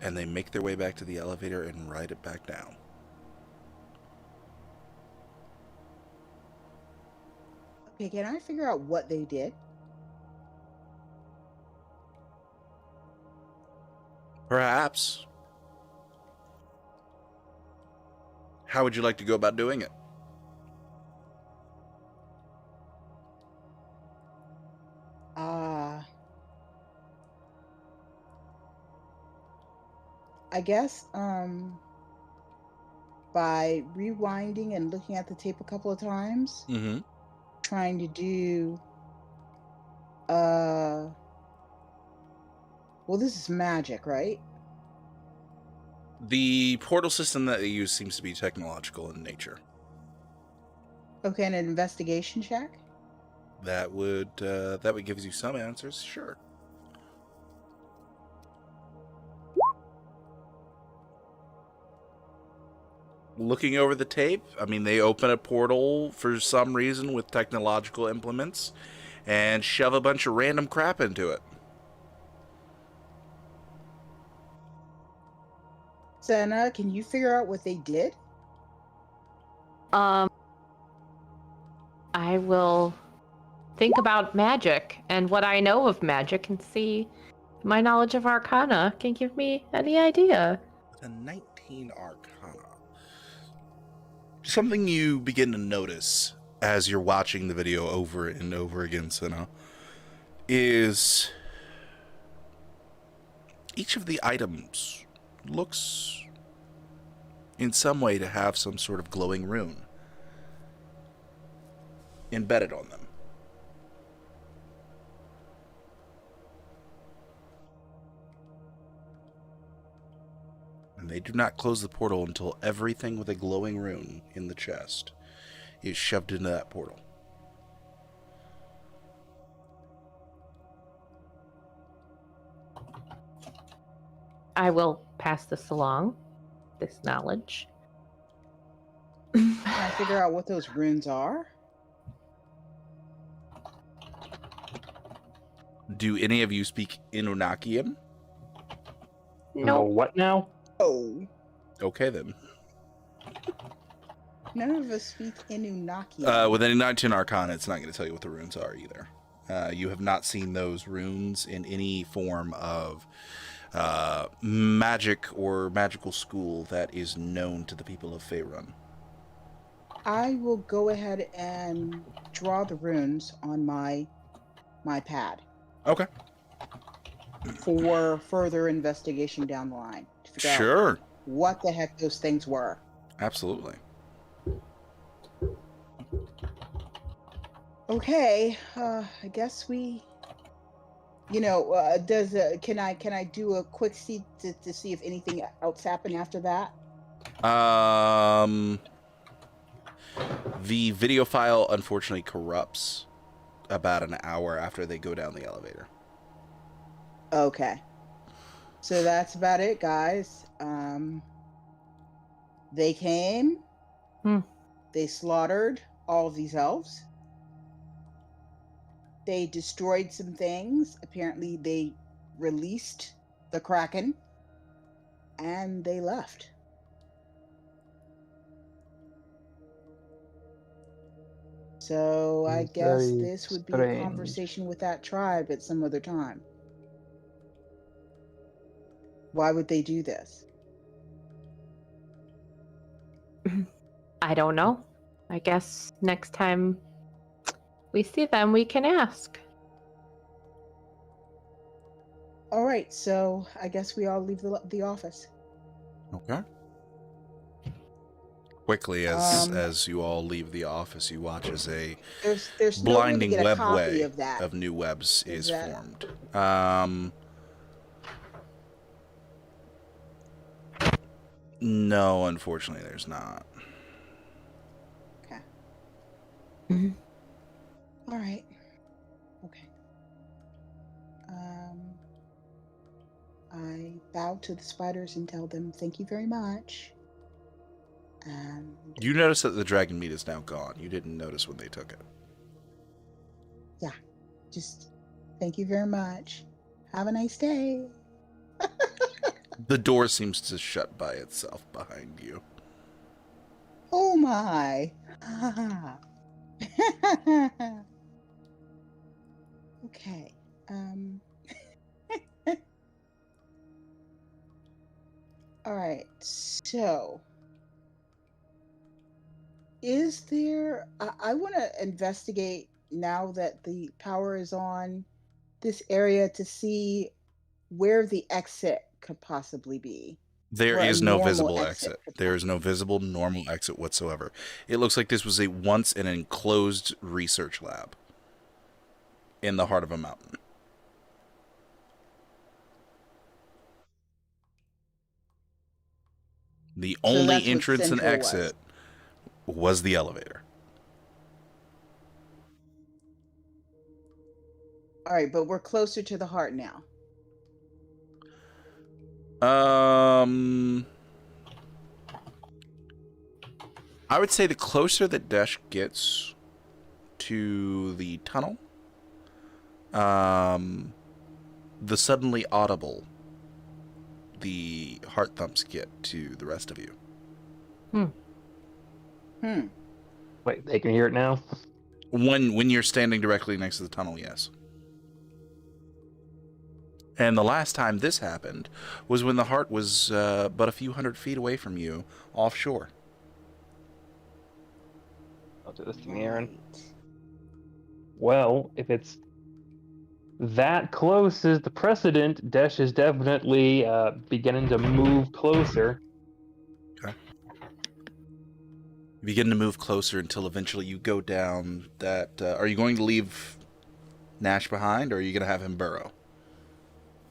and they make their way back to the elevator and ride it back down. Okay, can I figure out what they did? Perhaps. How would you like to go about doing it? I guess by rewinding and looking at the tape a couple of times, Mm-hmm. trying to do well, this is magic, right? The portal system that they use seems to be technological in nature. Okay, and an investigation check. That would give you some answers, sure. Looking over the tape, I mean, they open a portal for some reason with technological implements and shove a bunch of random crap into it. Senna, can you figure out what they did? I will think about magic and what I know of magic and see if my knowledge of Arcana can give me any idea. A 19 Arcana. Something you begin to notice as you're watching the video over and over again, Senna, is each of the items looks in some way to have some sort of glowing rune embedded on them. And they do not close the portal until everything with a glowing rune in the chest is shoved into that portal. I will pass this along, this knowledge. Can I figure out what those runes are? Do any of you speak Inunnakian? No, Nope. what now? Oh, Okay then. none of us speak Inunnakian. With any 19 Arcana, it's not going to tell you what the runes are either. You have not seen those runes in any form of magic or magical school that is known to the people of Faerun. I will go ahead and draw the runes on my pad Okay. for further investigation down the line. To figure out Sure. what the heck those things were. Absolutely. Okay, I guess we. Can I do a quick see to see if anything else happened after that? The video file unfortunately corrupts about an hour after they go down the elevator. Okay, so that's about it, guys. They came. They slaughtered all of these elves. They destroyed some things. Apparently, they released the Kraken, and they left. So I guess Very this would be a strange. conversation with that tribe at some other time. Why would they do this? I don't know. I guess next time we see them, we can ask. All right, so I guess we all leave the office. Okay. Quickly, as you all leave the office, you watch as a There's blinding no way to get a copy webway of that. of new webs is that- formed. No, unfortunately, there's not. Okay. Mhm. All right. Okay. I bow to the spiders and tell them thank you very much. And You notice that the dragon meat is now gone. You didn't notice when they took it. yeah, just thank you very much. Have a nice day. The door seems to shut by itself behind you. Oh my. Okay. All right. So, is there? I want to investigate now that the power is on this area to see where the exit could possibly be. There Where a is no normal visible exit exit. could There is no visible normal exit whatsoever. It looks like this was a once an enclosed research lab in the heart of a mountain. The So only that's what entrance and Central exit was the elevator. All right, but we're closer to the heart now. I would say the closer that Desh gets to the tunnel, the suddenly audible the heart thumps get to the rest of you. Wait, they can hear it now? When you're standing directly next to the tunnel, yes. And the last time this happened was when the heart was but a few hundred feet away from you, offshore. I'll do this to me, Aaron. Well, if it's that close is the precedent, Desh is definitely beginning to move closer. Okay. You begin to move closer until eventually you go down that... are you going to leave Nash behind, or are you going to have him burrow?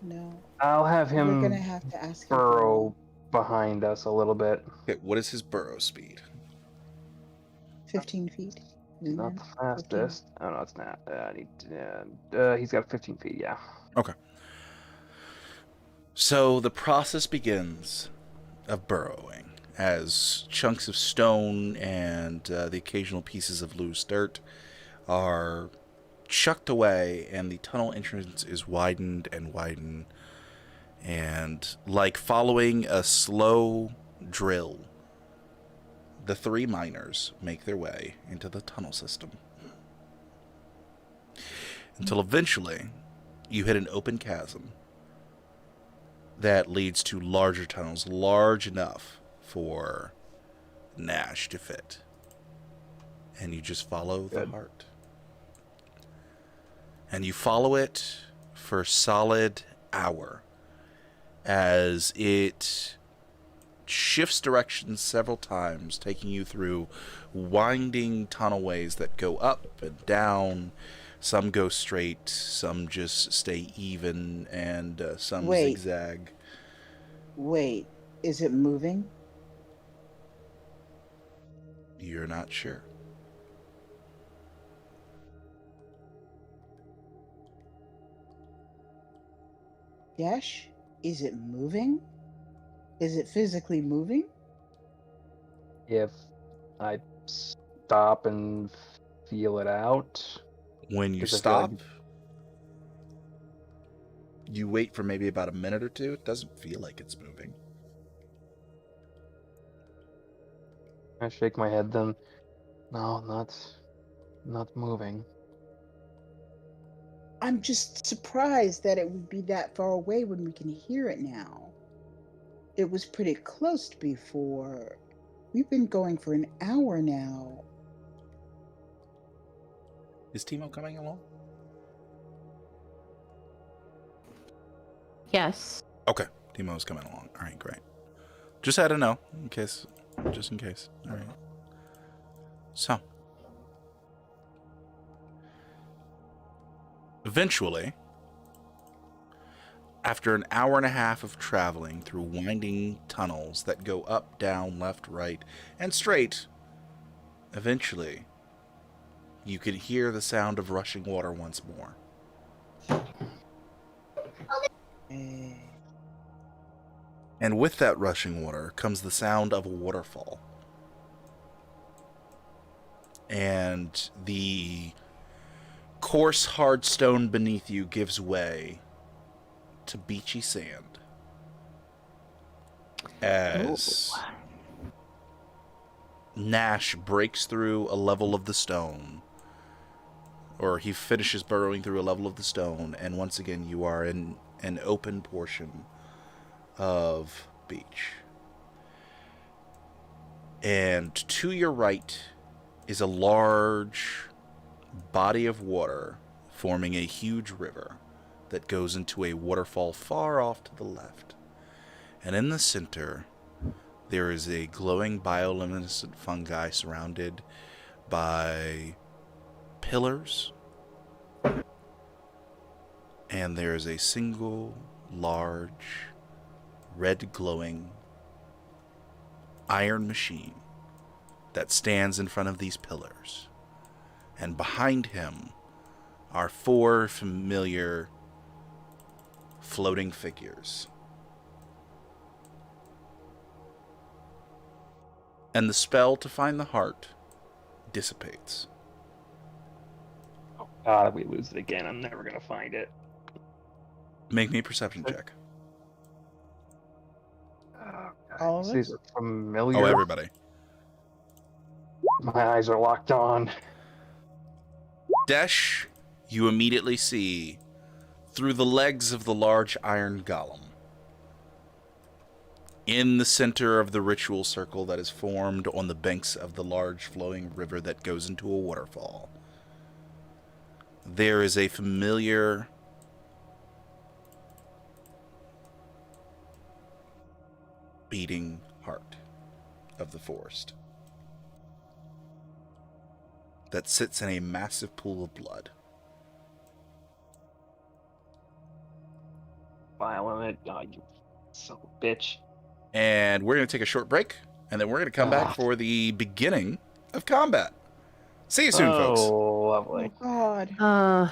No. I'll have We're him gonna have to ask him. burrow behind us a little bit. Okay, what is his burrow speed? 15 feet. isn't Not it? the 15. fastest. Oh, no, it's not. He's got 15 feet, yeah. Okay. So the process begins of burrowing as chunks of stone and the occasional pieces of loose dirt are chucked away, and the tunnel entrance is widened and widened. And like following a slow drill, the three miners make their way into the tunnel system. Until eventually, you hit an open chasm that leads to larger tunnels, large enough for Nash to fit. And you just follow the heart. And you follow it for a solid hour as it shifts directions several times, taking you through winding tunnelways that go up and down. Some go straight, some just stay even, and some Wait. zigzag. Wait, is it moving? You're not sure. Yash, is it moving? Is it physically moving? If I stop and feel it out, When you 'cause I feel like- stop, you wait for maybe about a minute or two. It doesn't feel like it's moving. I shake my head. Then, no, not moving. I'm just surprised that it would be that far away when we can hear it now. It was pretty close before. We've been going for an hour now. Is Timo coming along? Yes. Okay, Timo's coming along. All right, great. Just had to know, just in case. All right. So, eventually, after an hour and a half of traveling through winding tunnels that go up, down, left, right, and straight, eventually, you can hear the sound of rushing water once more. And with that rushing water comes the sound of a waterfall. And the coarse, hard stone beneath you gives way to beachy sand. As Nash breaks through a level of the stone, or he finishes burrowing through a level of the stone, and once again you are in an open portion of beach. And to your right is a large body of water forming a huge river that goes into a waterfall far off to the left. And in the center, there is a glowing bioluminescent fungi surrounded by pillars. And there is a single large red glowing iron machine that stands in front of these pillars. And behind him are 4 familiar floating figures. And the spell to find the heart dissipates. Oh God, if we lose it again, I'm never gonna find it. Make me a perception check. Oh, All of these us? are familiar. Oh, everybody. My eyes are locked on. Desh, you immediately see through the legs of the large iron golem. In the center of the ritual circle that is formed on the banks of the large flowing river that goes into a waterfall, there is a familiar beating heart of the forest that sits in a massive pool of blood. Violent. Oh, you son of a bitch. And we're going to take a short break, and then we're going to come back for the beginning of combat. See you soon, folks. Oh, lovely. Oh, God.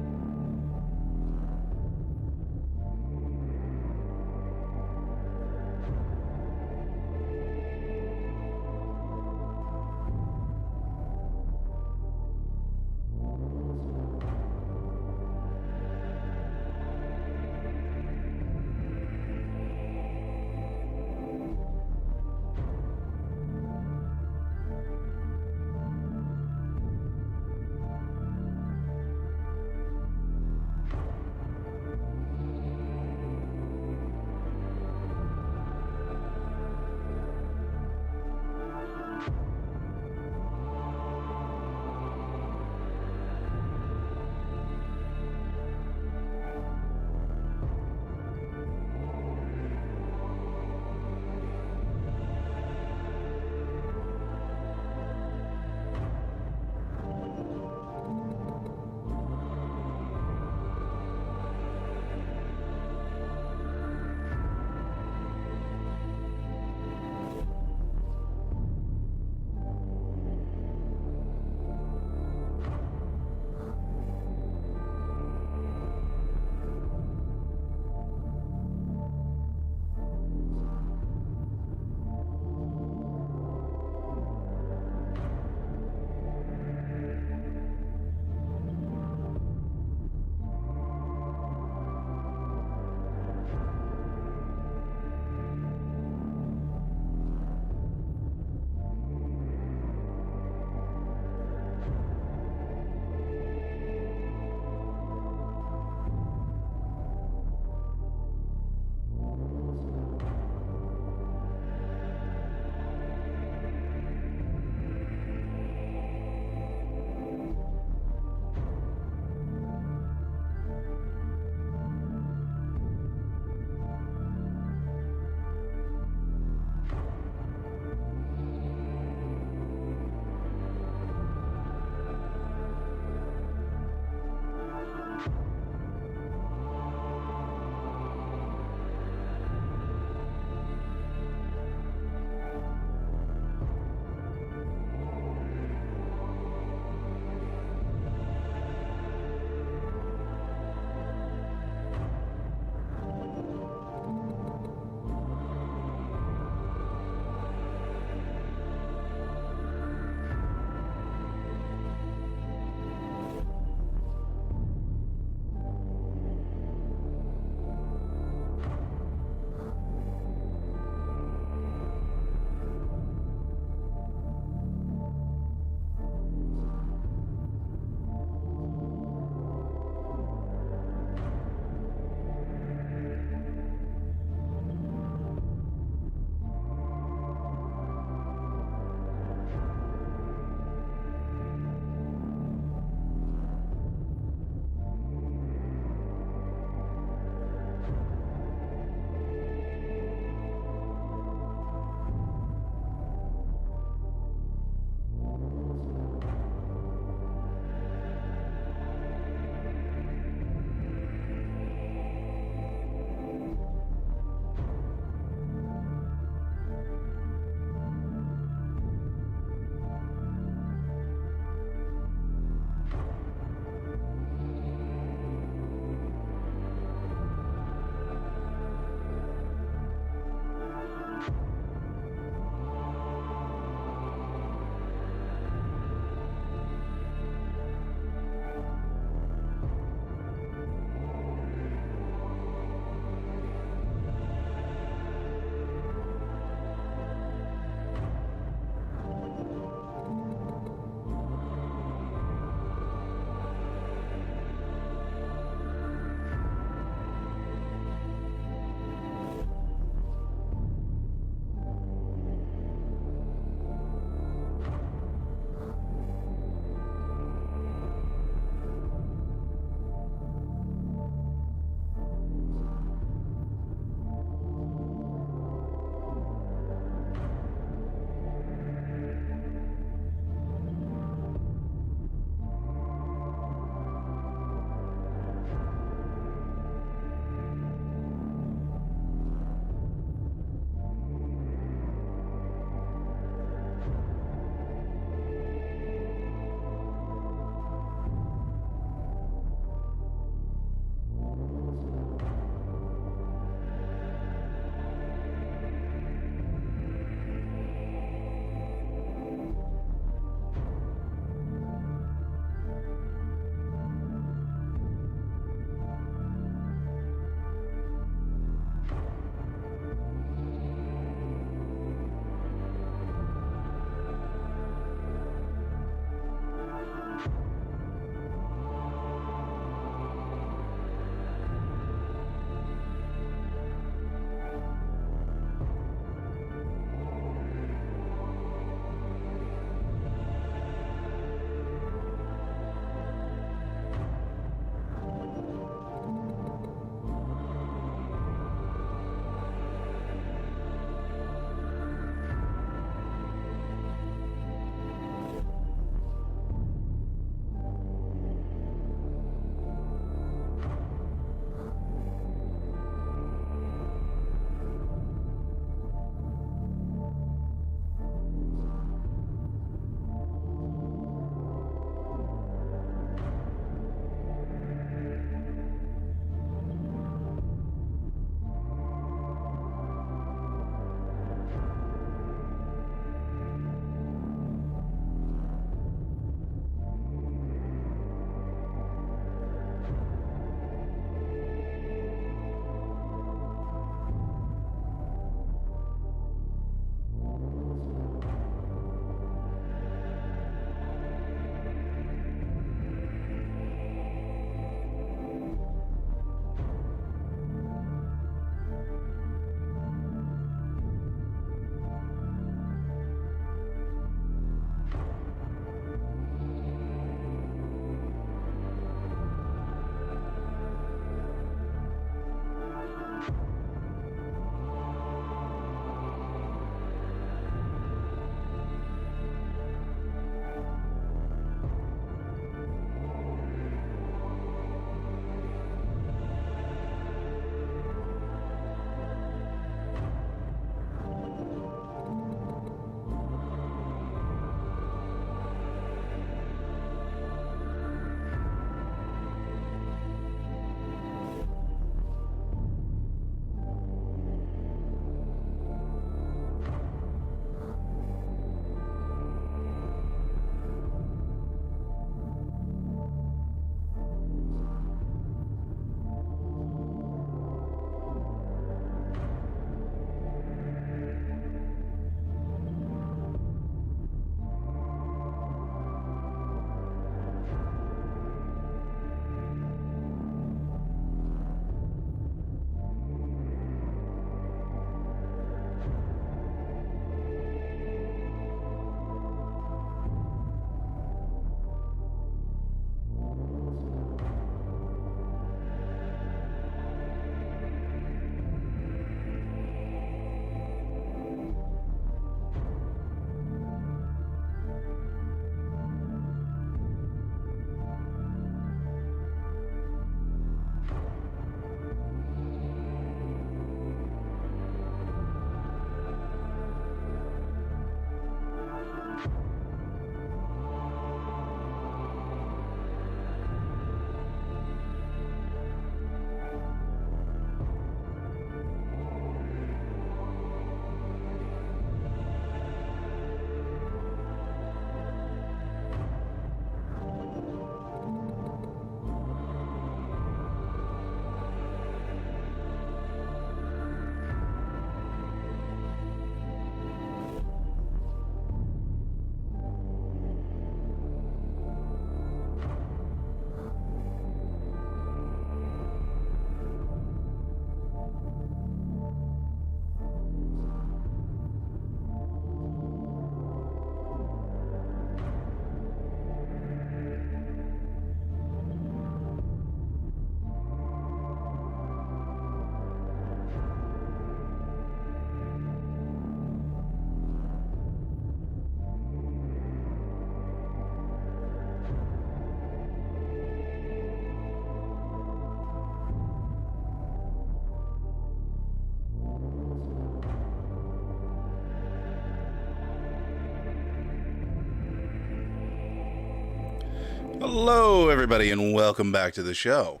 Hello, everybody, and welcome back to the show.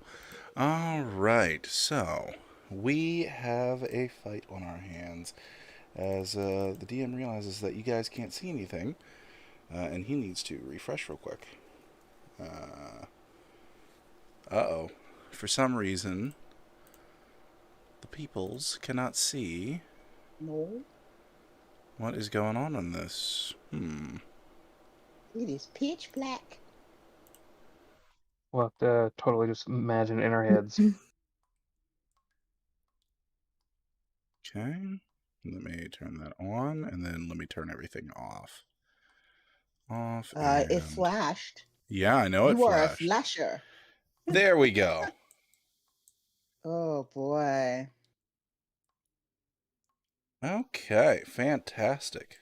Alright, so we have a fight on our hands as the DM realizes that you guys can't see anything, and he needs to refresh real quick. Uh-oh. For some reason, the peoples cannot see No, what is going on in this. it is pitch black. We'll have to totally just imagine in our heads. Okay. Let me turn that on, and then let me turn everything off. It And... flashed. Yeah, I know it You are a flashed. flasher. There we go. Oh boy. Okay, fantastic.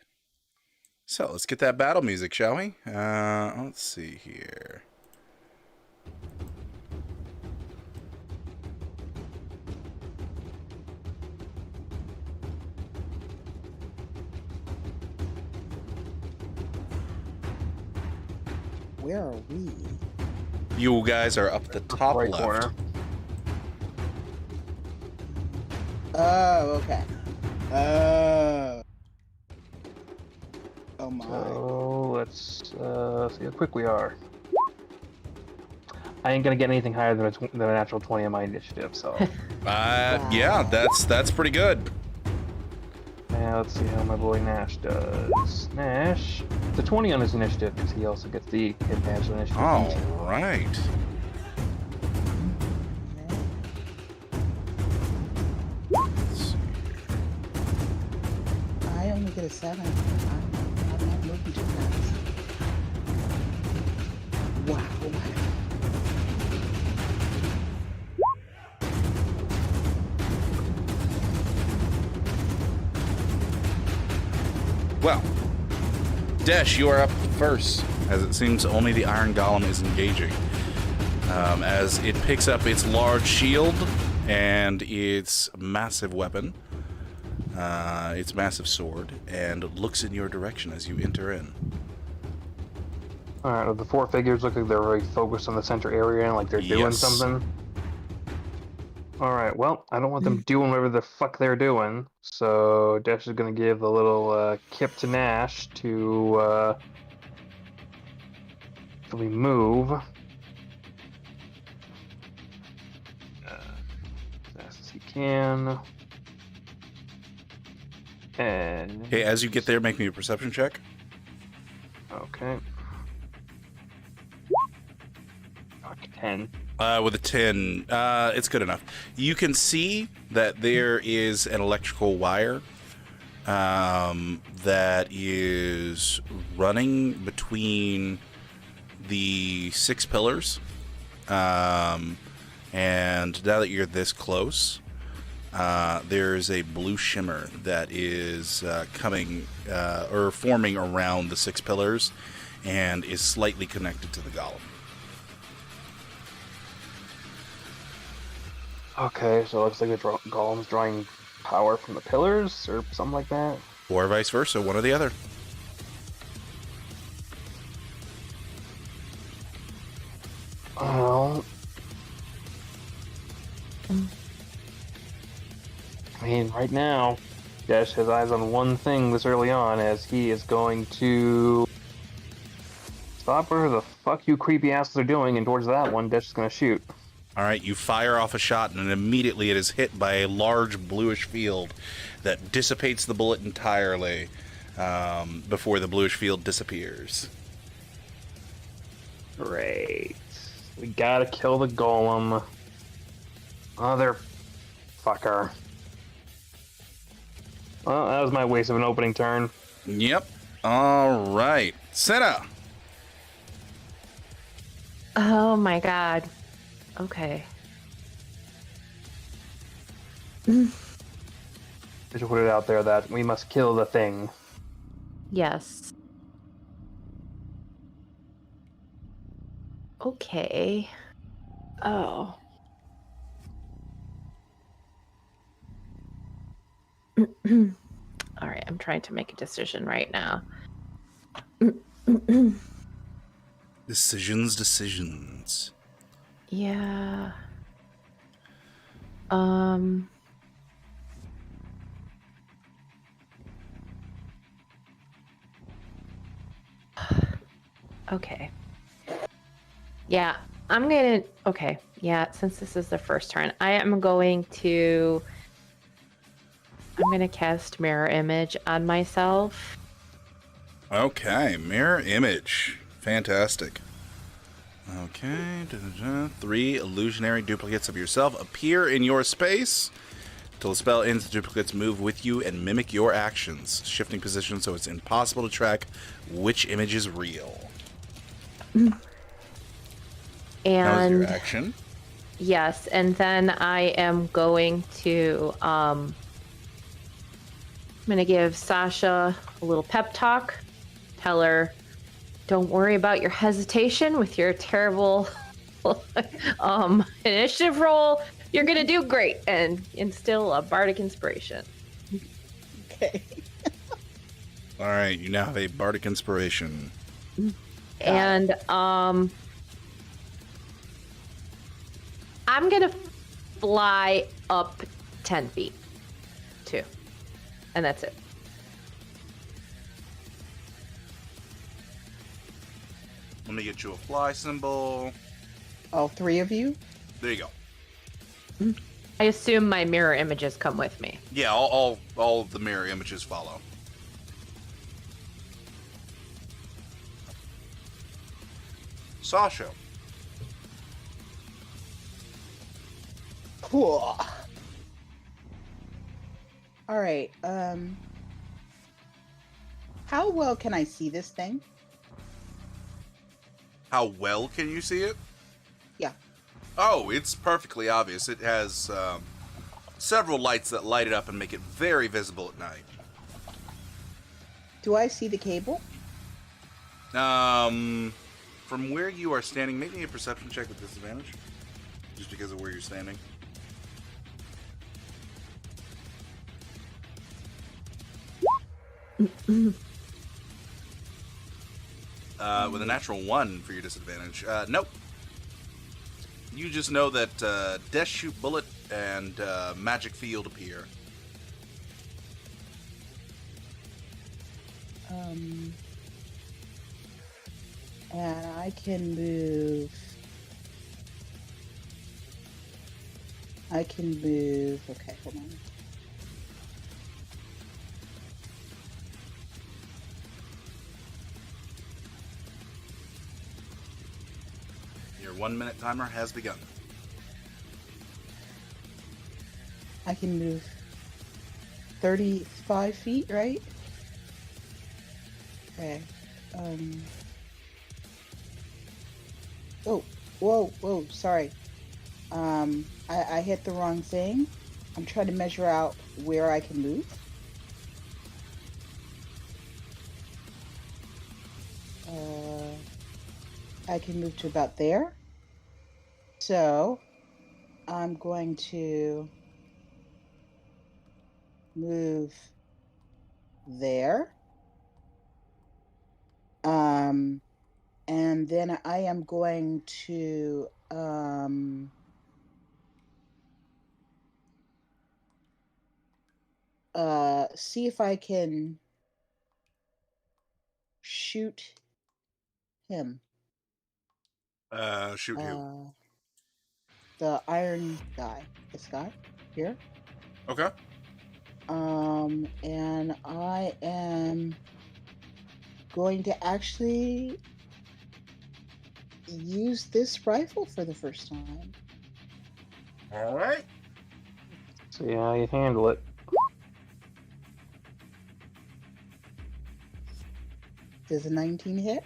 So let's get that battle music, shall we? Let's see here. Where are we? You guys are up the top Right left. corner. Oh, okay. Oh. Oh my. So let's see how quick we are. I ain't gonna get anything higher than a natural 20 on my initiative, so. Yeah, that's pretty good. Now let's see how my boy Nash does. Nash, it's a 20 on his initiative because he also gets the advantage on initiative. All right. Let's see here. I only get a 7. I'm not moving too fast. Wow. Well, Desh, you are up first, as it seems only the Iron Golem is engaging. As it picks up its large shield and its massive weapon, its massive sword, and looks in your direction as you enter in. Alright, well, the four figures look like they're very focused on the center area and like they're doing Yes. something. Alright, well, I don't want them doing whatever the fuck they're doing, so Dash is gonna give a little kip to Nash to we move. As fast as he can. And Okay, as you get there, make me a perception check. okay. Fuck, 10. With a 10, it's good enough. You can see that there is an electrical wire that is running between the 6 pillars. And now that you're this close, there's a blue shimmer that is coming or forming around the 6 pillars and is slightly connected to the golem. Okay, so it looks like the golem's drawing power from the pillars or something like that. Or vice versa, one or the other. Well, I mean, right now, Dash has eyes on one thing this early on, as he is going to stop whatever the fuck you creepy asses are doing, and towards that one, Dash is going to shoot. All right, you fire off a shot, and immediately it is hit by a large bluish field that dissipates the bullet entirely before the bluish field disappears. Great. We gotta kill the golem. Motherfucker. Well, that was my waste of an opening turn. Yep. All right. Senna. Oh my god. Okay. Just put it out there that we must kill the thing. Yes. Okay. Oh. All right, I'm trying to make a decision right now. Decisions. Yeah. Okay. Yeah, okay. Yeah, since this is the first turn, I'm going to cast Mirror Image on myself. Okay, mirror image. Fantastic. Okay, 3 illusionary duplicates of yourself appear in your space. Till the spell ends, the duplicates move with you and mimic your actions, shifting position so it's impossible to track which image is real. And That was your action. yes, and then I am going to I'm gonna give Sasha a little pep talk. Tell her, don't worry about your hesitation with your terrible initiative roll. You're gonna do great, and instill a bardic inspiration. Okay. All right, you now have a bardic inspiration. And I'm gonna fly up 10 feet too, and that's it. Let me get you a fly symbol. All 3 of you? There you go. I assume my mirror images come with me. Yeah, all of the mirror images follow. Sasha. Cool. All right. How well can I see this thing? How well can you see it? Yeah. Oh, it's perfectly obvious. It has several lights that light it up and make it very visible at night. Do I see the cable? From where you are standing, make me a perception check with disadvantage. Just because of where you're standing. With a natural 1 for your disadvantage. Nope. You just know that Death Shoot Bullet and Magic Field appear. And I can move. Okay, hold on. Your 1-minute timer has begun. I can move 35 feet, right? Okay. Oh, whoa, sorry. I hit the wrong thing. I'm trying to measure out where I can move. I can move to about there. So, I'm going to move there. And then I am going to see if I can shoot him. Shoot who? The iron guy. This guy here. Okay. And I am going to actually use this rifle for the first time. All right. See how you handle it. Does a 19 hit?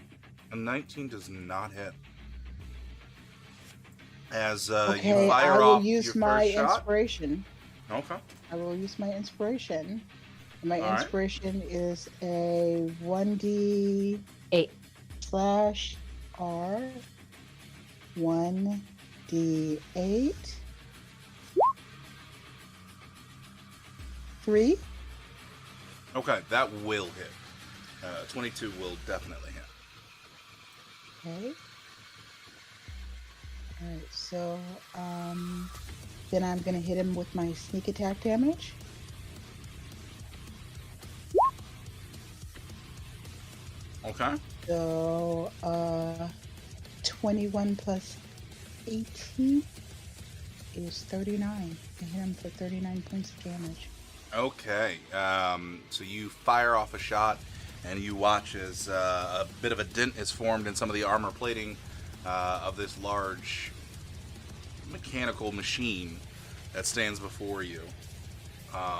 A 19 does not hit. As Okay, you fire I will off use your my first shot. inspiration. Okay. I will use my inspiration. My All right. inspiration is a 1d 8. slash R 1d8 3. Okay, that will hit. 22 will definitely hit. Okay. Alright, so then I'm gonna hit him with my sneak attack damage. Okay. So 21 plus 18 is 39. I hit him for 39 points of damage. Okay. So you fire off a shot, and you watch as a bit of a dent is formed in some of the armor plating of this large mechanical machine that stands before you.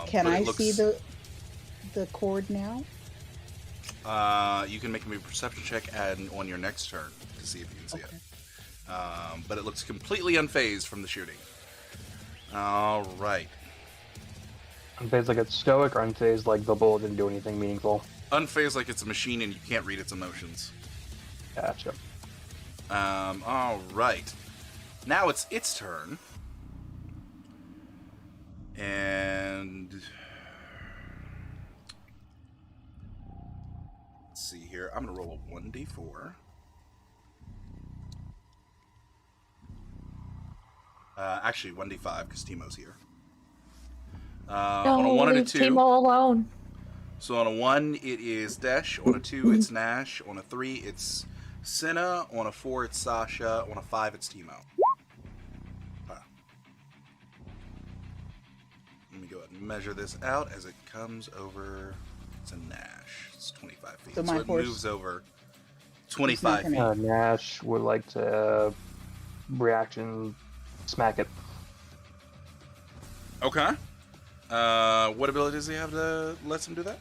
Can but I it looks, see the cord now? You can make me a perception check on your next turn to see if you can see Okay. it. But it looks completely unfazed from the shooting. All right. Unfazed like it's stoic, or unfazed like the bullet didn't do anything meaningful? Unfazed like it's a machine and you can't read its emotions. Gotcha. All right. Now it's its turn. And let's see here. I'm going to roll a 1d4. Actually, 1d5 because Timo's here. On a 1 and a 2. Timo alone. So on a 1, it is Desh. On a 2, it's Nash. On a 3, it's Senna. On a 4, it's Sasha. On a 5, it's Timo. Let me go ahead and measure this out as it comes over to Nash. It's 25 feet. So So, my it horse- moves over It's 25 not feet. gonna- Nash would like to reaction smack it. Okay. What ability does he have that lets him do that?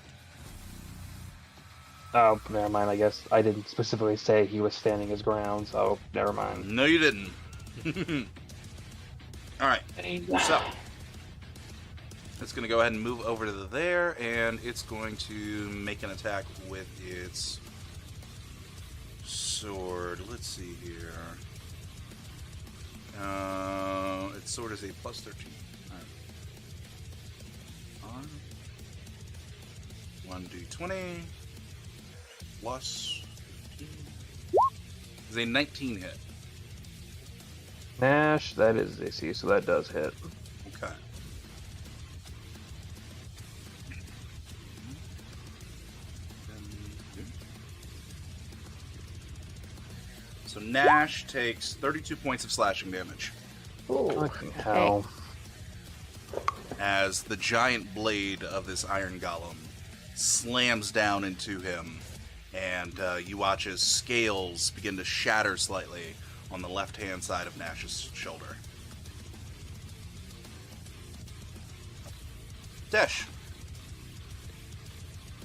Oh, never mind. I guess I didn't specifically say he was standing his ground, so never mind. No, you didn't. All right. So it's going to go ahead and move over to there, and it's going to make an attack with its sword. Let's see here. Its sword is a plus 13. All right. 1d20 plus 15 is a 19 hit. Nash, that is AC, so that does hit. Okay. So Nash takes 32 points of slashing damage Fucking hell. as the giant blade of this iron golem slams down into him, and you watch as scales begin to shatter slightly on the left-hand side of Nash's shoulder. Desh.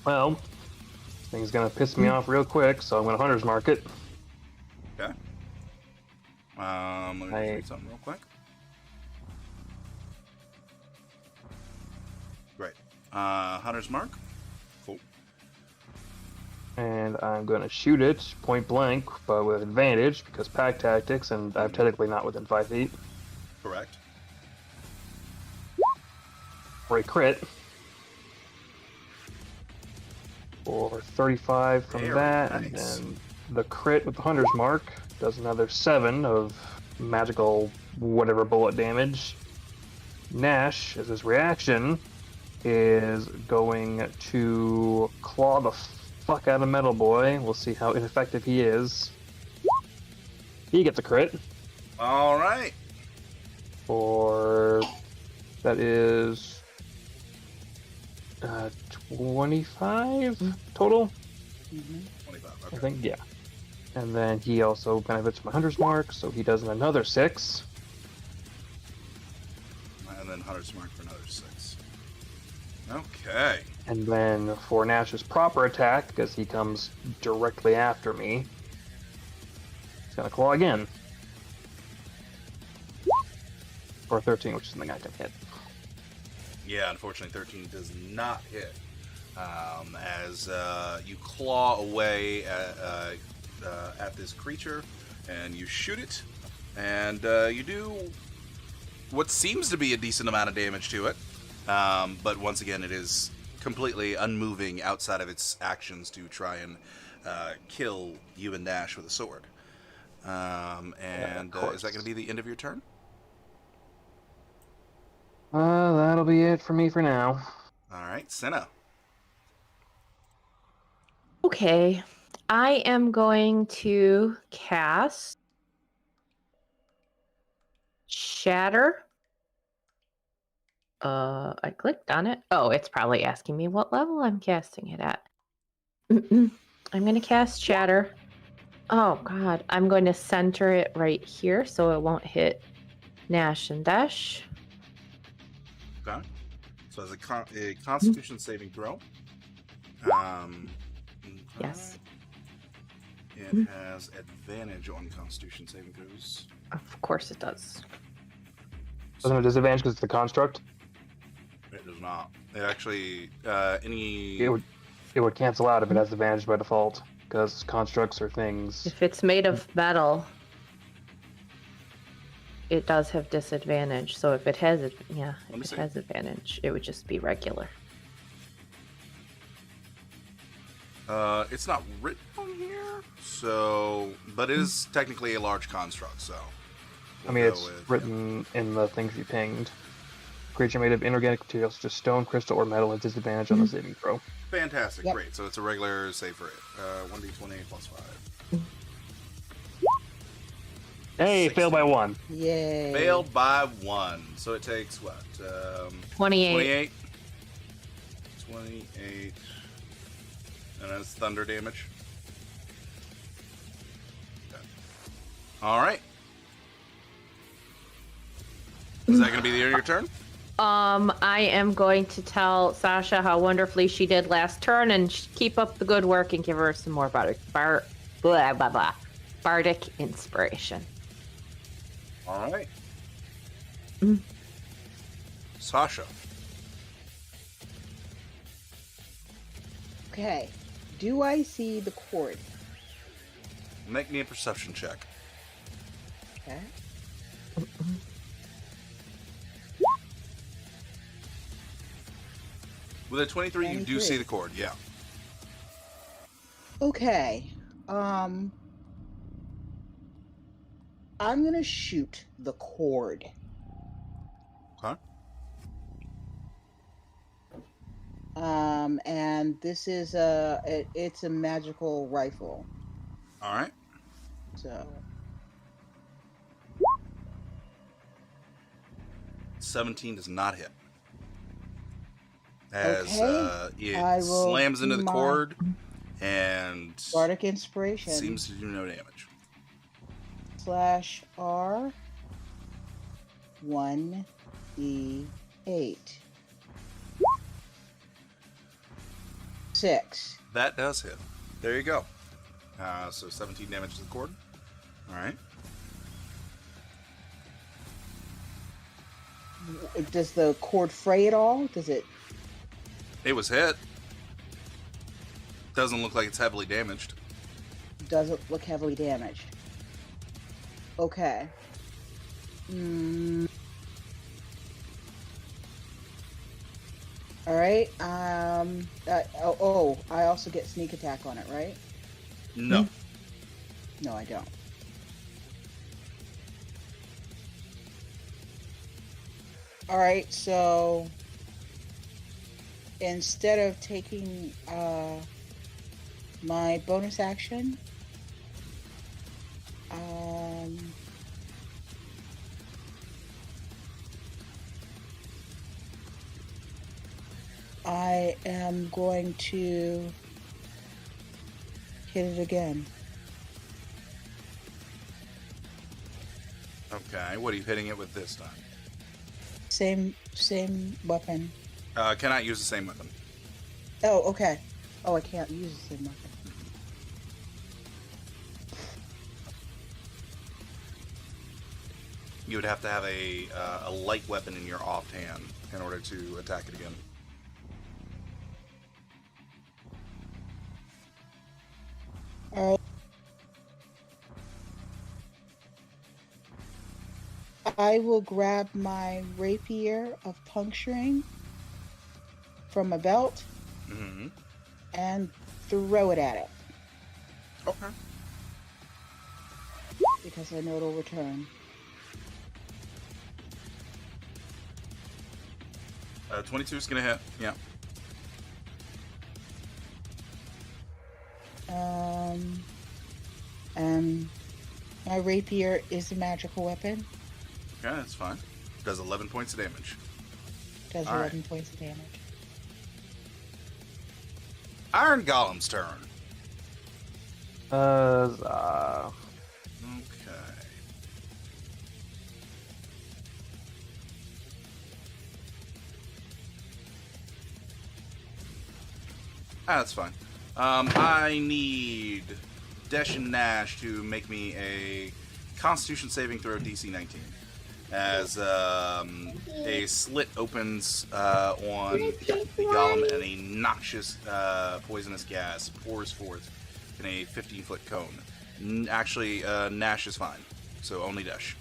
Well, this thing's gonna piss me off real quick, so I'm gonna hunter's mark it. Okay. Let me just read something real quick. Great. Hunter's Mark. Cool. And I'm gonna shoot it point blank, but with advantage because pack tactics, and I'm technically not within 5 feet. Correct. For a crit. For 35 from Very that, and nice. then the crit with the hunter's mark does another 7 of magical whatever bullet damage. Nash, as his reaction, is going to claw the fuck out of Metal Boy. We'll see how ineffective he is. He gets a crit All right. for that is 25 total. 25. I Okay. think, yeah. And then he also benefits from a hunter's mark, so he does another 6. And then Hunter's Mark for another 6. Okay. And then for Nash's proper attack, because he comes directly after me, he's gonna claw again. For 13, which is something I can hit. Yeah, unfortunately, 13 does not hit. As you claw away at this creature, and you shoot it, and you do what seems to be a decent amount of damage to it. But once again, it is completely unmoving outside of its actions to try and kill you and Nash with a sword. Is that going to be the end of your turn? That'll be it for me for now. All right, Senna. Okay. I am going to cast Shatter. I clicked on it. Oh, it's probably asking me what level I'm casting it at. I'm going to cast Shatter. Oh, God. I'm going to center it right here so it won't hit Nash and Dash. Okay. So as a Constitution saving throw. Yes. It has advantage on Constitution saving throws. Of course it does. Doesn't have disadvantage because it's the construct? It does not. It actually It would cancel out if it has advantage by default, because constructs are things. If it's made of metal, it does have disadvantage. So if it has it, has advantage, it would just be regular. It's not written on here, so but it is technically a large construct. So it's written in the things you pinged. Creature made of inorganic materials such as stone, crystal, or metal has disadvantage on the saving throw. Fantastic, great. So it's a regular save for it. 1d20 plus 5. Hey, 16. failed by 1. Yay. Failed by 1. So it takes what? 28. 28. And that's thunder damage. Okay. All right. Is that going to be the end of your turn? I am going to tell Sasha how wonderfully she did last turn and keep up the good work and give her some more bardic inspiration. All right. Sasha. Okay. Do I see the cord? Make me a perception check. Okay. With a 23, you do see the cord, yeah. Okay. I'm gonna shoot the cord. Okay. And this is it's a magical rifle. All right. So 17 does not hit. As Okay. it slams into the cord and bardic inspiration seems to do no damage. /R 1d8 6. That does hit. There you go. So 17 damage to the cord. All right. Does the cord fray at all? Does it? It was hit. Doesn't look like it's heavily damaged. Doesn't look heavily damaged. Okay. All right. I also get sneak attack on it, right? No. No, I don't. All right. So instead of taking my bonus action, I am going to hit it again. Okay. What are you hitting it with this time? Same weapon. Cannot use the same weapon. Oh, okay. Oh, I can't use the same weapon. You would have to have a light weapon in your offhand in order to attack it again. I will grab my rapier of puncturing from my belt and throw it at it. Okay. because I know it'll return. 22 is going to hit. Yeah. And my rapier is a magical weapon. Okay, that's fine. Does 11 points of damage. Does All 11 right. points of damage. Iron Golem's turn. Huzzah. Okay. That's fine. I need Desh and Nash to make me a Constitution saving throw DC 19. As a slit opens on the golem and a noxious poisonous gas pours forth in a 15-foot cone. Actually, Nash is fine, so only Desh.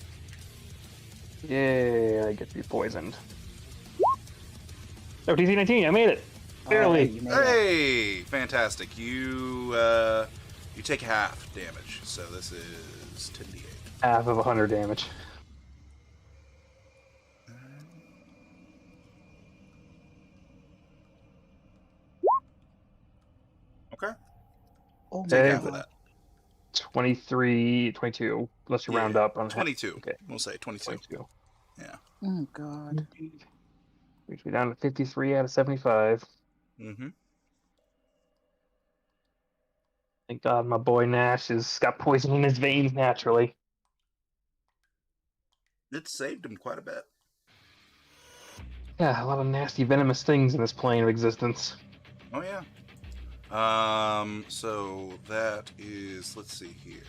Yay, I get to be poisoned. Oh, DC 19, I made it! Alright, Barely! you made it. Hey, fantastic! You take half damage, so this is 10d8. Half of 100 damage. Okay, Oh take Hey. half of that. 23, 22. Let's you round up on 22. Okay. We'll say 22. 22. Yeah. Oh god. Brings me down to 53 out of 75. Mm-hmm. Thank God my boy Nash has got poison in his veins naturally. It saved him quite a bit. Yeah, a lot of nasty venomous things in this plane of existence. Oh yeah. So that is, let's see here.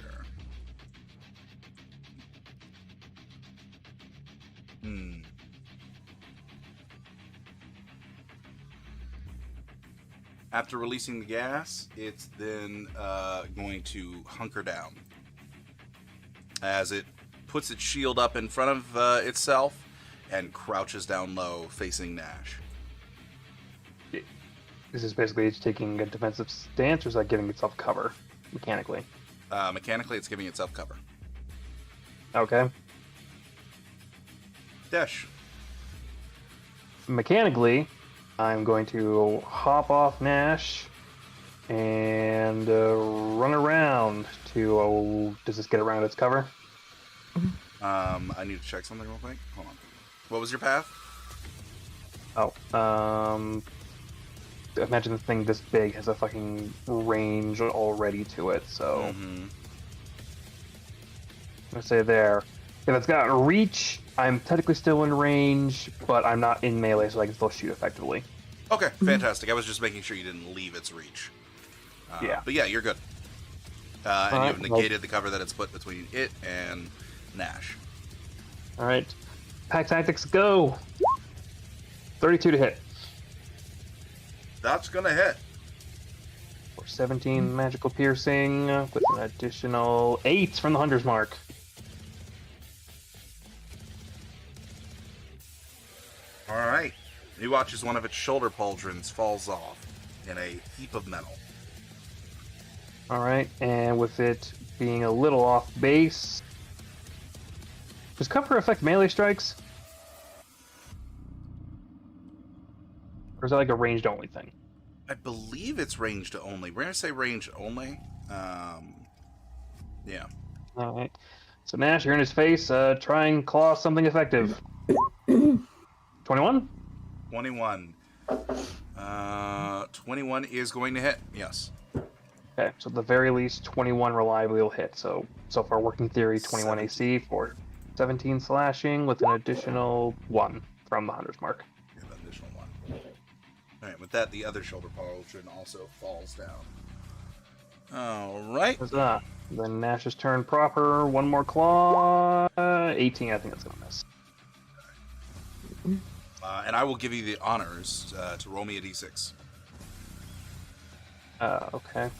After releasing the gas, it's then going to hunker down as it puts its shield up in front of itself and crouches down low, facing Nash. This is basically it's taking a defensive stance, or is that giving itself cover mechanically? Mechanically, it's giving itself cover. Okay. Dash. Mechanically, I'm going to hop off Nash and run around to. Does this get around its cover? I need to check something real quick. Hold on. What was your path? Oh, imagine the thing this big has a fucking range already to it, so I'm gonna say there. If it's got reach, I'm technically still in range, but I'm not in melee, so I can still shoot effectively. Okay, fantastic. I was just making sure you didn't leave its reach. Yeah. But yeah, you're good. And Alright, you have negated the cover that it's put between it and Nash. Alright. Pack tactics, go! 32 to hit. That's gonna hit. For 17 magical piercing, with an additional 8 from the Hunter's Mark. Alright. You watch as one of its shoulder pauldrons falls off in a heap of metal. Alright, and with it being a little off base... Does cover affect melee strikes? Or is that like a ranged only thing? I believe it's ranged only. We're gonna say ranged only. Yeah. Alright. So Nash, you're in his face. Try and claw something effective. 21? 21. 21 is going to hit. Yes. Okay, so at the very least, 21 reliably will hit. So far, working theory, 21 AC for 17 slashing with an additional 1 from the Hunter's Mark. Give an additional 1. Alright, with that, the other shoulder pauldron also falls down. Alright. Huzzah. Then Nash's turn proper. One more claw. 18, I think that's going to miss. And I will give you the honors to roll me a d6. Okay.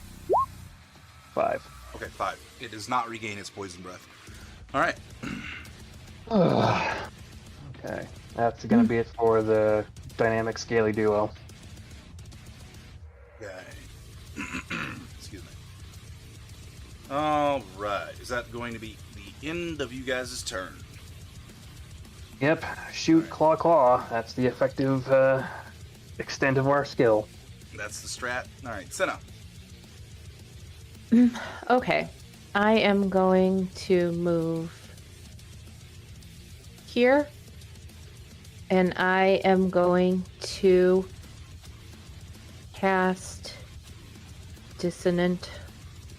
5. Okay, 5. It does not regain its poison breath. Alright. Okay. That's going to be it for the dynamic scaly duo. Okay. Excuse me. All right. Is that going to be the end of you guys' turn? Yep. Shoot, claw, claw. That's the effective extent of our skill. That's the strat. All right, Senna. Okay. I am going to move here. And I am going to cast Dissonant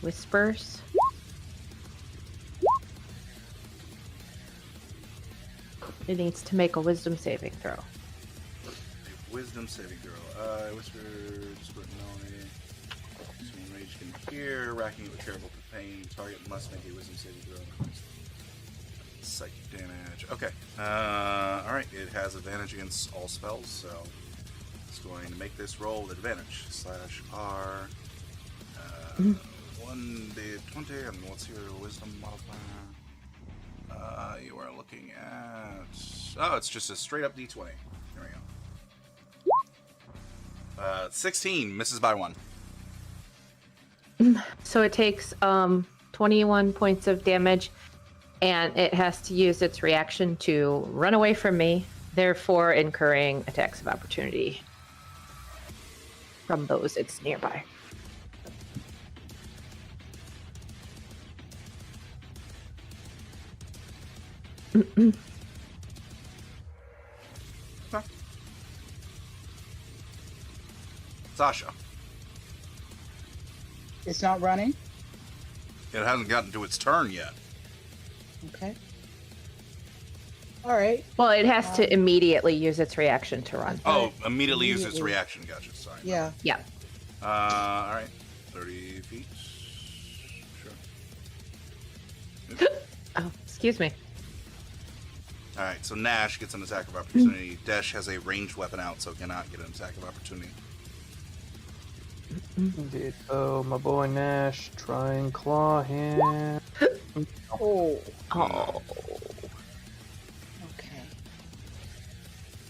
Whispers. It needs to make a wisdom saving throw. Wisdom saving throw. Whisper, discord melody. Someone rage can hear, racking it with terrible pain. Target must make a wisdom saving throw. Psychic damage. Okay. Alright, it has advantage against all spells, so it's going to make this roll with advantage. /R. 1d20, and what's your wisdom modifier? You are looking at... Oh, it's just a straight up d20. There we go. 16, misses by 1. So it takes 21 points of damage, and it has to use its reaction to run away from me, therefore incurring attacks of opportunity from those it's nearby. Sasha. It's not running? It hasn't gotten to its turn yet. Okay. All right. Well, it has to immediately use its reaction to run. Oh, immediately use its Immediately. reaction. Gotcha. Sorry. Yeah. Yeah. All right. 30 feet. Sure. Oh, excuse me. All right. So Nash gets an attack of opportunity. Desh has a ranged weapon out, so cannot get an attack of opportunity. Indeed. Oh, my boy Nash, try and claw him. Oh. Oh. Okay.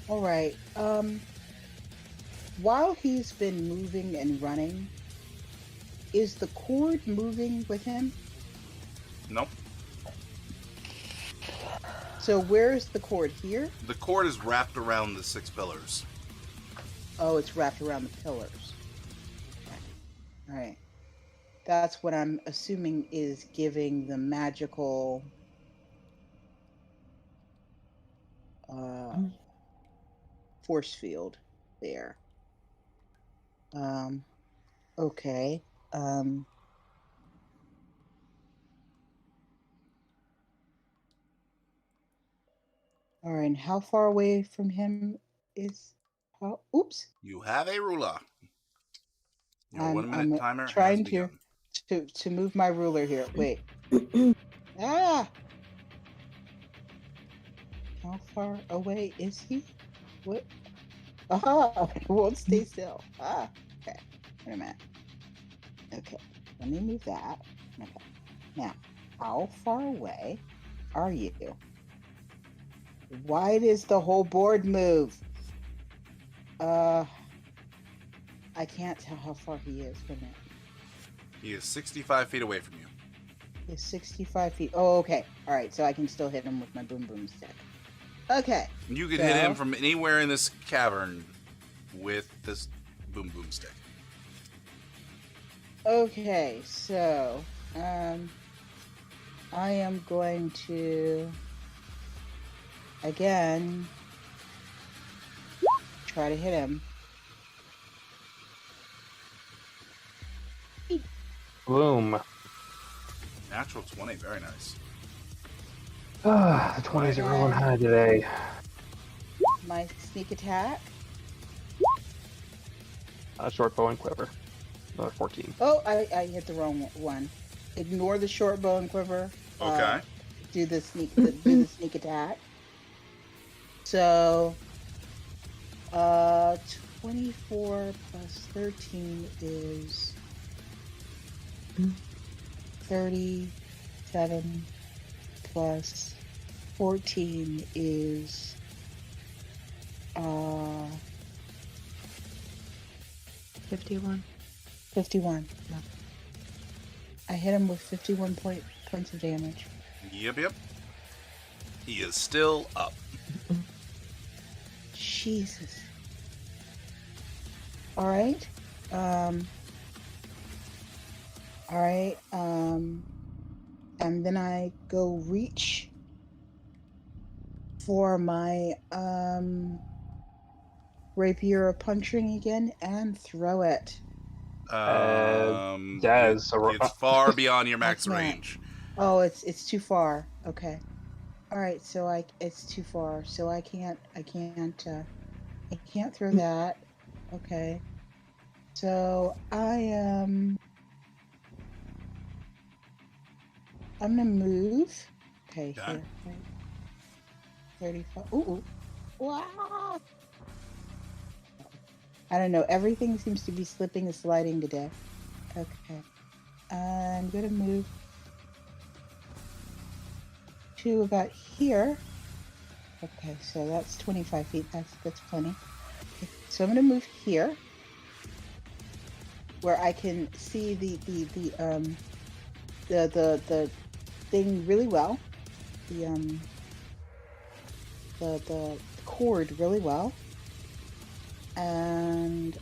All right. While he's been moving and running, is the cord moving with him? Nope. So where's the cord? Here? The cord is wrapped around the 6 pillars. Oh, it's wrapped around the pillars. All right. That's what I'm assuming is giving the magical force field there. Okay. All right. And how far away from him is? How? Oops. You have a ruler. Your I'm 1 minute timer trying has begun. to move my ruler here. Wait. Ah. How far away is he? What? Aha! It won't stay still. Ah. Okay. Wait a minute. Okay. Let me move that. Okay. Now, how far away are you? Why does the whole board move? I can't tell how far he is. Wait a minute. He is 65 feet away from you. He's 65 feet. Oh, okay. All right. So I can still hit him with my boom boom stick. Okay. You could hit him from anywhere in this cavern with this boom boom stick. Okay. So, I am going to again try to hit him. Boom. Natural 20, very nice. Ah, the 20s are rolling high today. My sneak attack. Short bow and quiver. 14. Oh, I hit the wrong one. Ignore the short bow and quiver. Okay. Do the sneak attack. So, 24 plus 13 is 37 plus 14 is 51. 51. I hit him with 51 points of damage. Yep. He is still up. Jesus. All right. And then I go reach for my rapier of puncturing again and throw it. It's far beyond your max That's not- range. Oh, it's too far. Okay. All right. So it's too far. So I can't throw that. Okay. So I'm gonna move. Okay, Okay. here. Right. 35. Ooh. Wow. I don't know. Everything seems to be slipping and sliding today. Okay. I'm gonna move to about here. Okay, so that's 25 feet. That's plenty. Okay, so I'm gonna move here, where I can see the thing really well. The cord really well. And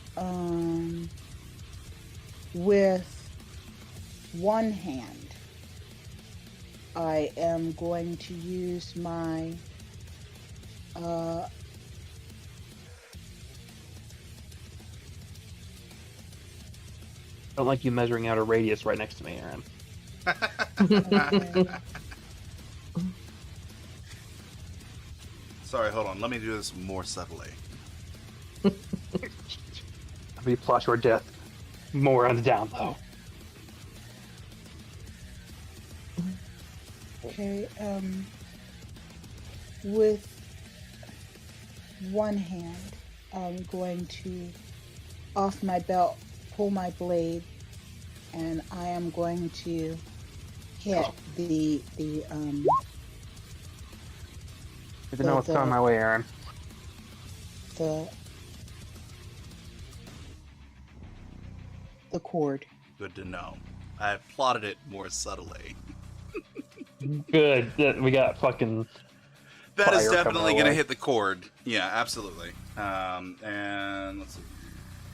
with one hand, I am going to use my I don't like you measuring out a radius right next to me, Aaron. Sorry, hold on. Let me do this more subtly. I'll be plot your death more on the down low. Okay, with one hand, I'm going to, off my belt, pull my blade, and I am going to hit You know what's coming my way, Aaron. the cord. Good to know. I plotted it more subtly. Good. We got fucking. That is Fire coming definitely our going to way. hit the cord. Yeah, absolutely. And let's see.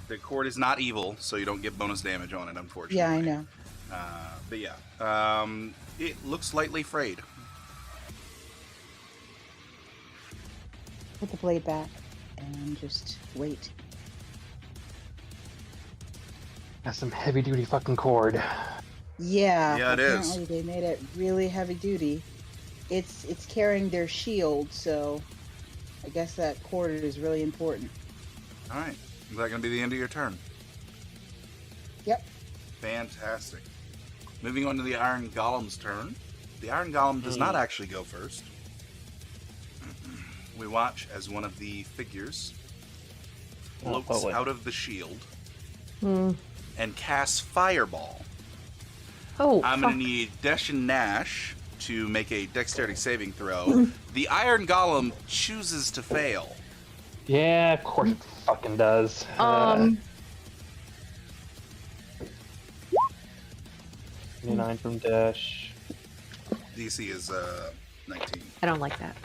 The cord is not evil, so you don't get bonus damage on it, unfortunately. Yeah, I know. But yeah, it looks slightly frayed. Put the blade back and just wait. That's some heavy duty fucking cord. Yeah, Yeah, it is. apparently they made it really heavy duty. It's carrying their shield, so I guess that cord is really important. All right. Is that going to be the end of your turn? Yep. Fantastic. Moving on to the Iron Golem's turn. The Iron Golem does not actually go first. We watch as one of the figures floats out of the shield and casts Fireball. Oh, I'm fuck. going to need Desh and Nash to make a dexterity saving throw. The Iron Golem chooses to fail. Yeah, of course it fucking does. 29 from Dash. DC is 19. I don't like that.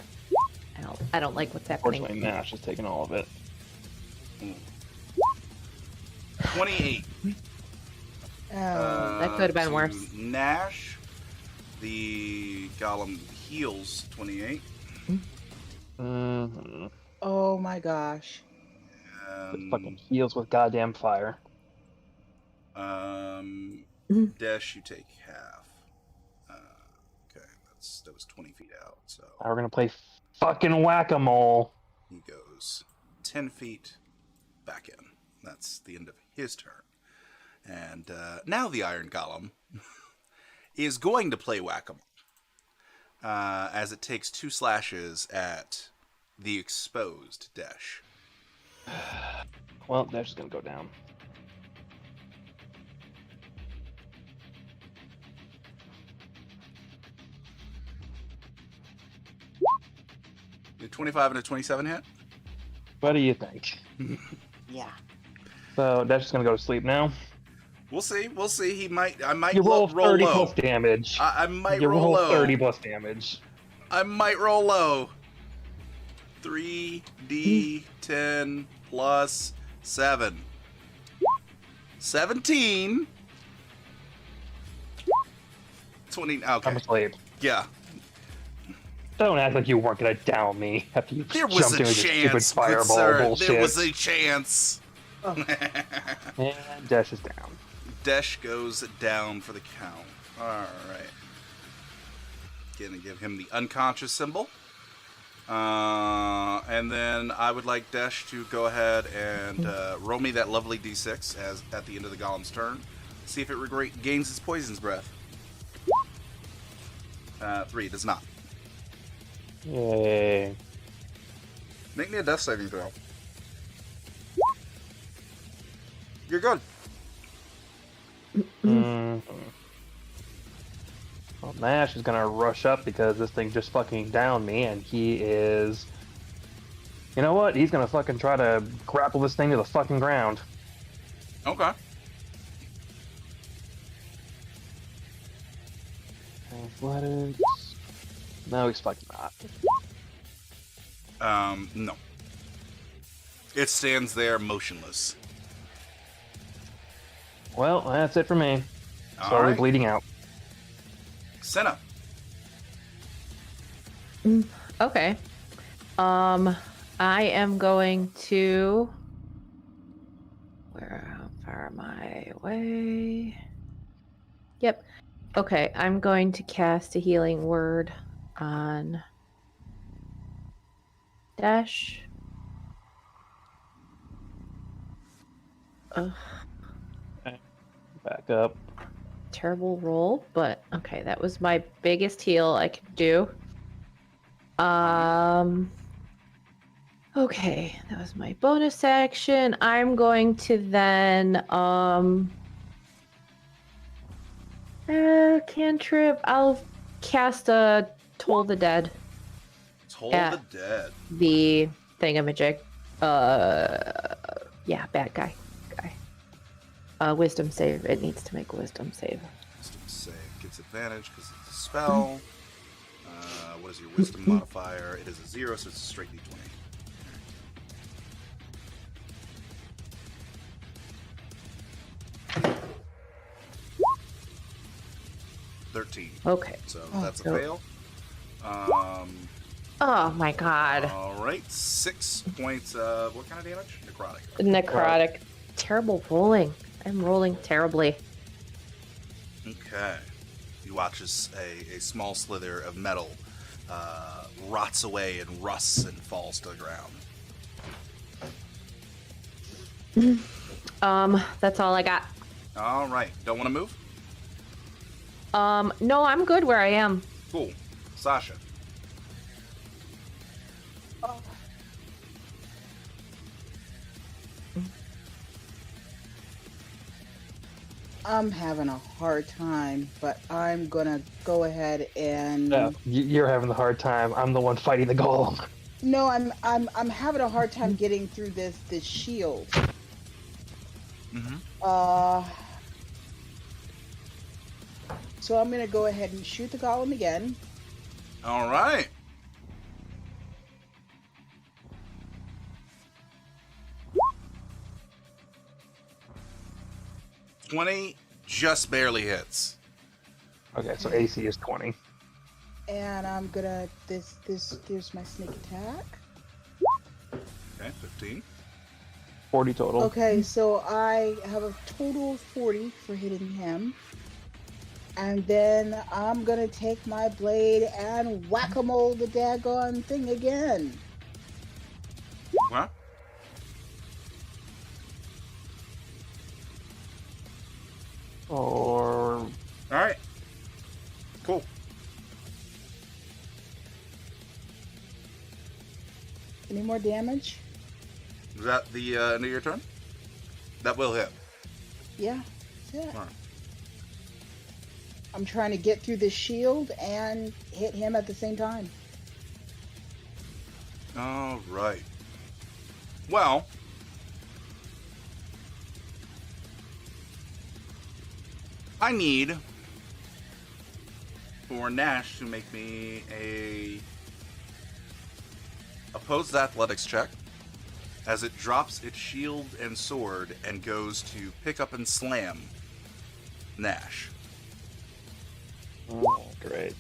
I don't like what's happening. Unfortunately, Nash is taking all of it. 28. Oh, That could have been to worse. Nash, the Golem heals 28. Mm-hmm. oh my gosh. It fucking heals with goddamn fire. Desh, you take half. Okay, that was 20 feet out. So Now we're gonna play fucking whack-a-mole. he goes 10 feet back in. That's the end of his turn. And now the Iron Golem is going to play whack-a-mole, as it takes 2 slashes at the exposed Desh. Well, Dash is gonna go down. The 25 and a 27 hit? What do you think? Yeah. So Dash is gonna go to sleep now. We'll see. We'll see. I might You roll roll 30 low. plus damage. I might You roll low. 30 plus damage. I might roll low. 3d10 plus 7. 17. 20. Okay. I'm asleep. Yeah. Don't act like you weren't gonna down me after you There was jumped a into your stupid chance, good fireball sir. bullshit. There was a chance. And Dash is down. Desh goes down for the count. Alright. Gonna give him the unconscious symbol. And then I would like Desh to go ahead and roll me that lovely d6 as at the end of the golem's turn. See if it gains its poison's breath. 3 does not. Yay. Make me a death saving throw. You're good. Well, Nash is gonna rush up because this thing just fucking downed me, and he is... You know what? He's gonna fucking try to grapple this thing to the fucking ground. Okay. Athletics... No, he's fucking not. No. It stands there motionless. Well, that's it for me. Slowly Alright. bleeding out. Senna. Okay. I am going to. How far am I away? Yep. Okay, I'm going to cast a healing word on Dash. Ugh, Back up. terrible roll, but okay, that was my biggest heal I could do. Okay, that was my bonus action. I'm going to then cantrip. I'll cast a Toll the Dead. Toll Yeah. the Dead. The thingamajig. Yeah, bad guy. Wisdom save. It needs to make a wisdom save. Wisdom save gets advantage because it's a spell. What is your wisdom modifier? It is a 0, so it's a straight d20. Okay. So Oh, that's a so- fail. Oh my god. All right, 6 points of what kind of damage? Necrotic. Necrotic. Terrible rolling. I'm rolling terribly. Okay. You watch as a small slither of metal rots away and rusts and falls to the ground. That's all I got. All right. Don't want to move? No, I'm good where I am. Cool. Sasha. I'm having a hard time, but I'm gonna go ahead and No, you're having the hard time. I'm the one fighting the golem. no, I'm having a hard time getting through this shield. Mm-hmm. So I'm gonna go ahead and shoot the golem again. All right. $20 just barely hits. Okay, so AC is 20. And I'm gonna there's my sneak attack. Okay, 15. 40 total. Okay, so I have a total of 40 for hitting him. And then I'm gonna take my blade and whack-a-mole the daggone thing again. What? Or All right. Cool. Any more damage? Is that the end of your turn? That will hit. Yeah, that's it. All right. I'm trying to get through this shield and hit him at the same time. All right. Well, I need for Nash to make me a opposed athletics check as it drops its shield and sword and goes to pick up and slam Nash. Oh, great.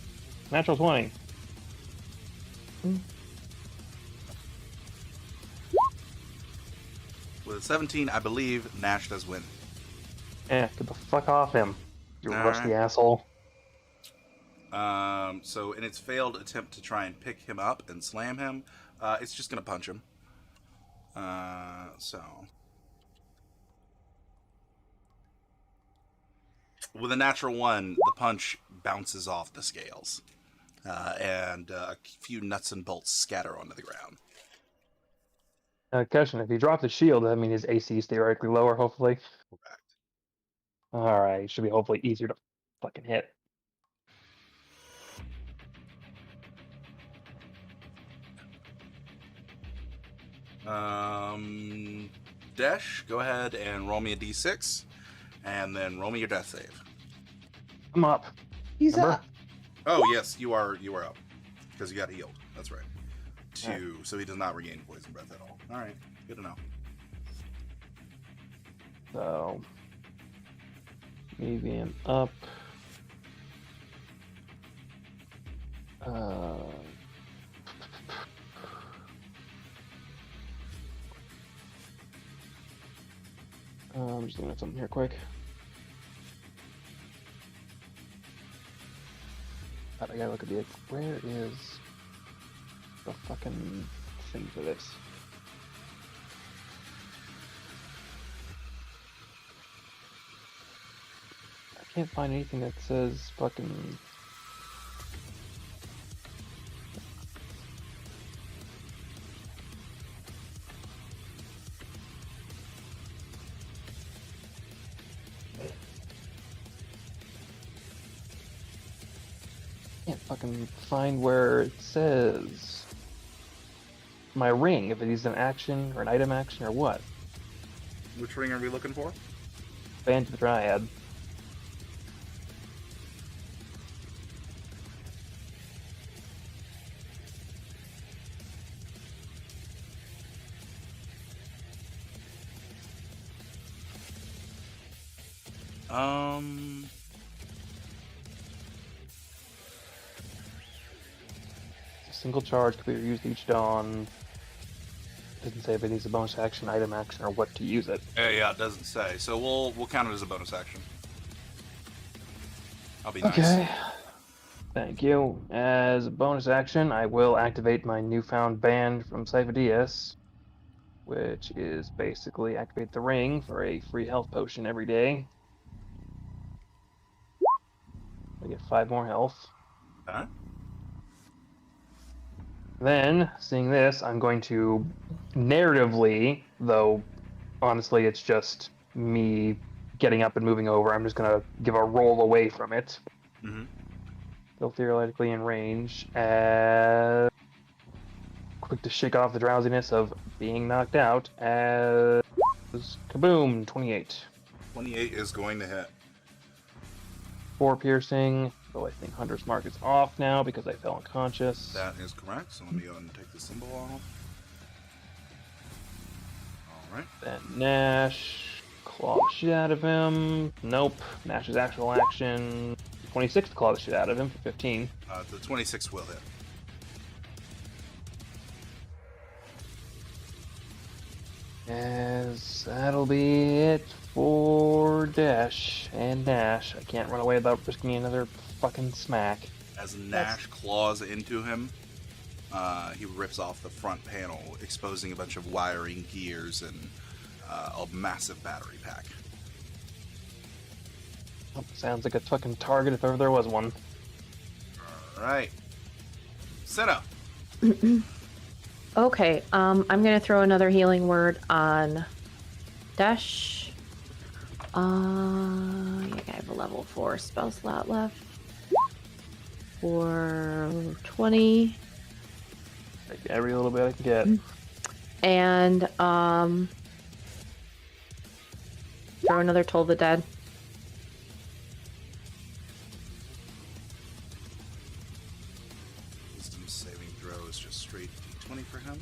Natural 20. With a 17, I believe Nash does win. Yeah, get the fuck off him, you All rusty right. asshole. So in its failed attempt to try and pick him up and slam him, it's just gonna punch him. So with a natural 1, the punch bounces off the scales, and a few nuts and bolts scatter onto the ground. Question, if he dropped the shield, that means his AC is theoretically lower, hopefully. Correct. Alright, should be hopefully easier to fucking hit. Desh, go ahead and roll me a d6, and then roll me your death save. I'm up. He's Remember? up. Oh yes, you are up because you got healed. That's right. 2, so he does not regain poison breath at all. All right, good to know. So, maybe I'm up. I'm just looking at something here quick. God, I gotta look at the. Where is the fucking thing for this? I can't find anything that says fucking. Can't fucking find where it says my ring, if it is an action or an item action or what. Which ring are we looking for? Band to the Dryad. It's a single charge can be used each dawn. Doesn't say if it needs a bonus action, item action, or what to use it. Yeah, it doesn't say. So we'll count it as a bonus action. I'll be nice. Okay. Thank you. As a bonus action, I will activate my newfound band from Cyphodius, which is basically activate the ring for a free health potion every day. I get 5 more health. Huh? Then, seeing this, I'm going to narratively, though honestly it's just me getting up and moving over, I'm just going to give a roll away from it. Mm-hmm. Still theoretically in range. Quick to shake off the drowsiness of being knocked out as kaboom, 28. 28 is going to hit. 4 piercing, though I think Hunter's Mark is off now because I fell unconscious. That is correct. So let me go ahead and take the symbol off. All right. Then Nash, claw the shit out of him. Nope. Nash's actual action. 26 to claw the shit out of him for 15. The 26 will hit. As that'll be it for Dash and Nash. I can't run away without risking another fucking smack. As Nash claws into him, he rips off the front panel, exposing a bunch of wiring, gears, and a massive battery pack. Oh, sounds like a fucking target if ever there was one. All right. Senna. Okay, I'm gonna throw another healing word on Dash. I have a level 4 spell slot left. For 20. Take every little bit I can get. And throw another Toll the Dead. Saving throw is just straight d20 for him.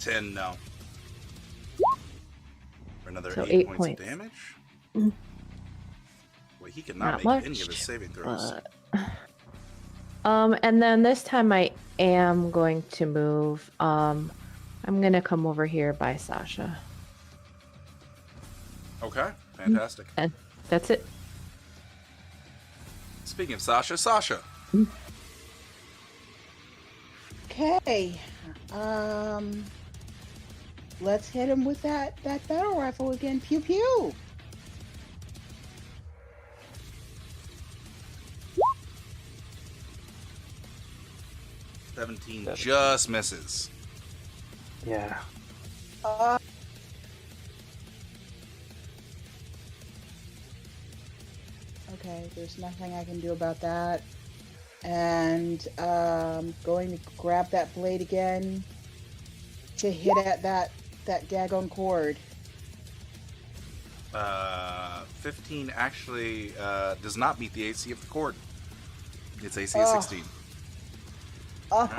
10, no. For another So 8 8 points points. of damage. Mm. Well, he cannot Not make any of much, his saving throws. And then this time I am going to move. I'm gonna come over here by Sasha. Okay, fantastic. And that's it. Speaking of Sasha, Sasha. Okay. Let's hit him with that battle rifle again. Pew pew. Seventeen just misses. Yeah. Okay, there's nothing I can do about that. And going to grab that blade again to hit at that daggone cord. 15 actually does not meet the AC of the cord. Its AC is 16. One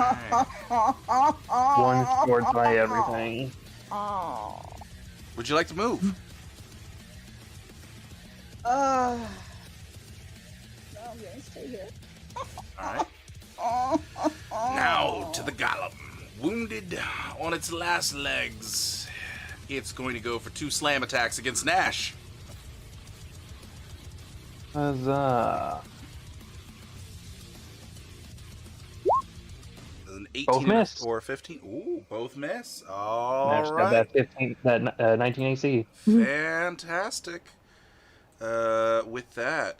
scored by everything. Oh. Would you like to move? No, I'm gonna stay here. Alright. Now to the Golem. Wounded on its last legs. It's going to go for 2 slam attacks against Nash. Huzzah. An 18 Both miss. or 15. Ooh, both miss. Nash All got right. that 19 AC. Fantastic. With that,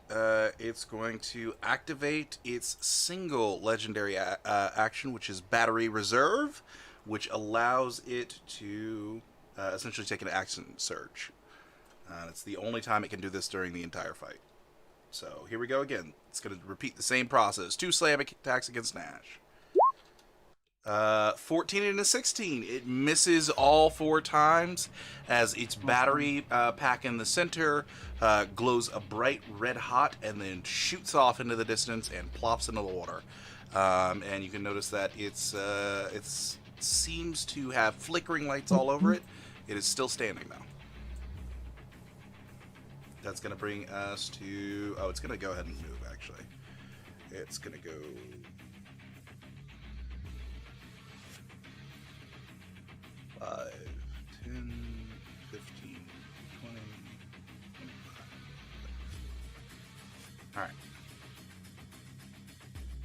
it's going to activate its single legendary action, which is Battery Reserve, which allows it to essentially take an action surge. It's the only time it can do this during the entire fight. So here we go again. It's going to repeat the same process. 2 slam attacks against Nash. 14 and a 16. It misses all 4 times as its battery pack in the center glows a bright red hot and then shoots off into the distance and plops into the water. And you can notice that it seems to have flickering lights all over it. It is still standing though. That's going to bring us to... Oh, it's going to go ahead and move actually. It's going to go... 5, 10, 15, 20, 25. Alright.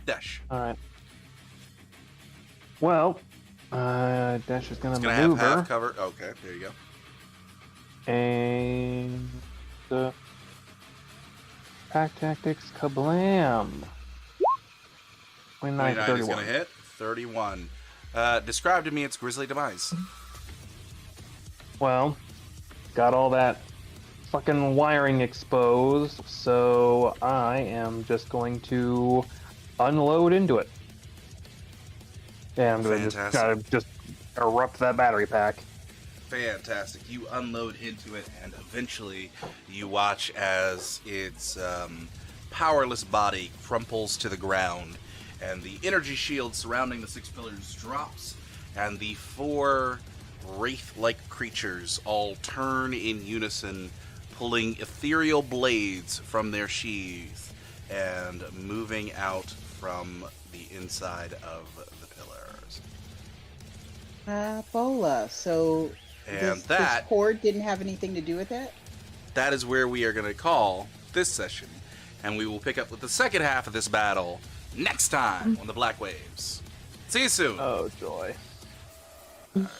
Dash. Alright. Well, Dash is going It's to going to have maneuver. half cover. Okay, there you go. And the pack tactics kablam. 29 to 29 is 31. going to hit. 31. Describe to me its grisly demise. Well, got all that fucking wiring exposed, so I am just going to unload into it. Yeah, I'm going to just erupt that battery pack. Fantastic. You unload into it, and eventually you watch as its powerless body crumples to the ground, and the energy shield surrounding the 6 pillars drops, and the 4 wraith-like creatures all turn in unison, pulling ethereal blades from their sheaths and moving out from the inside of the pillars. Bola. So And this cord didn't have anything to do with it? that is where we are going to call this session. And we will pick up with the second half of this battle next time on the Black Waves. See you soon. Oh, joy. All right.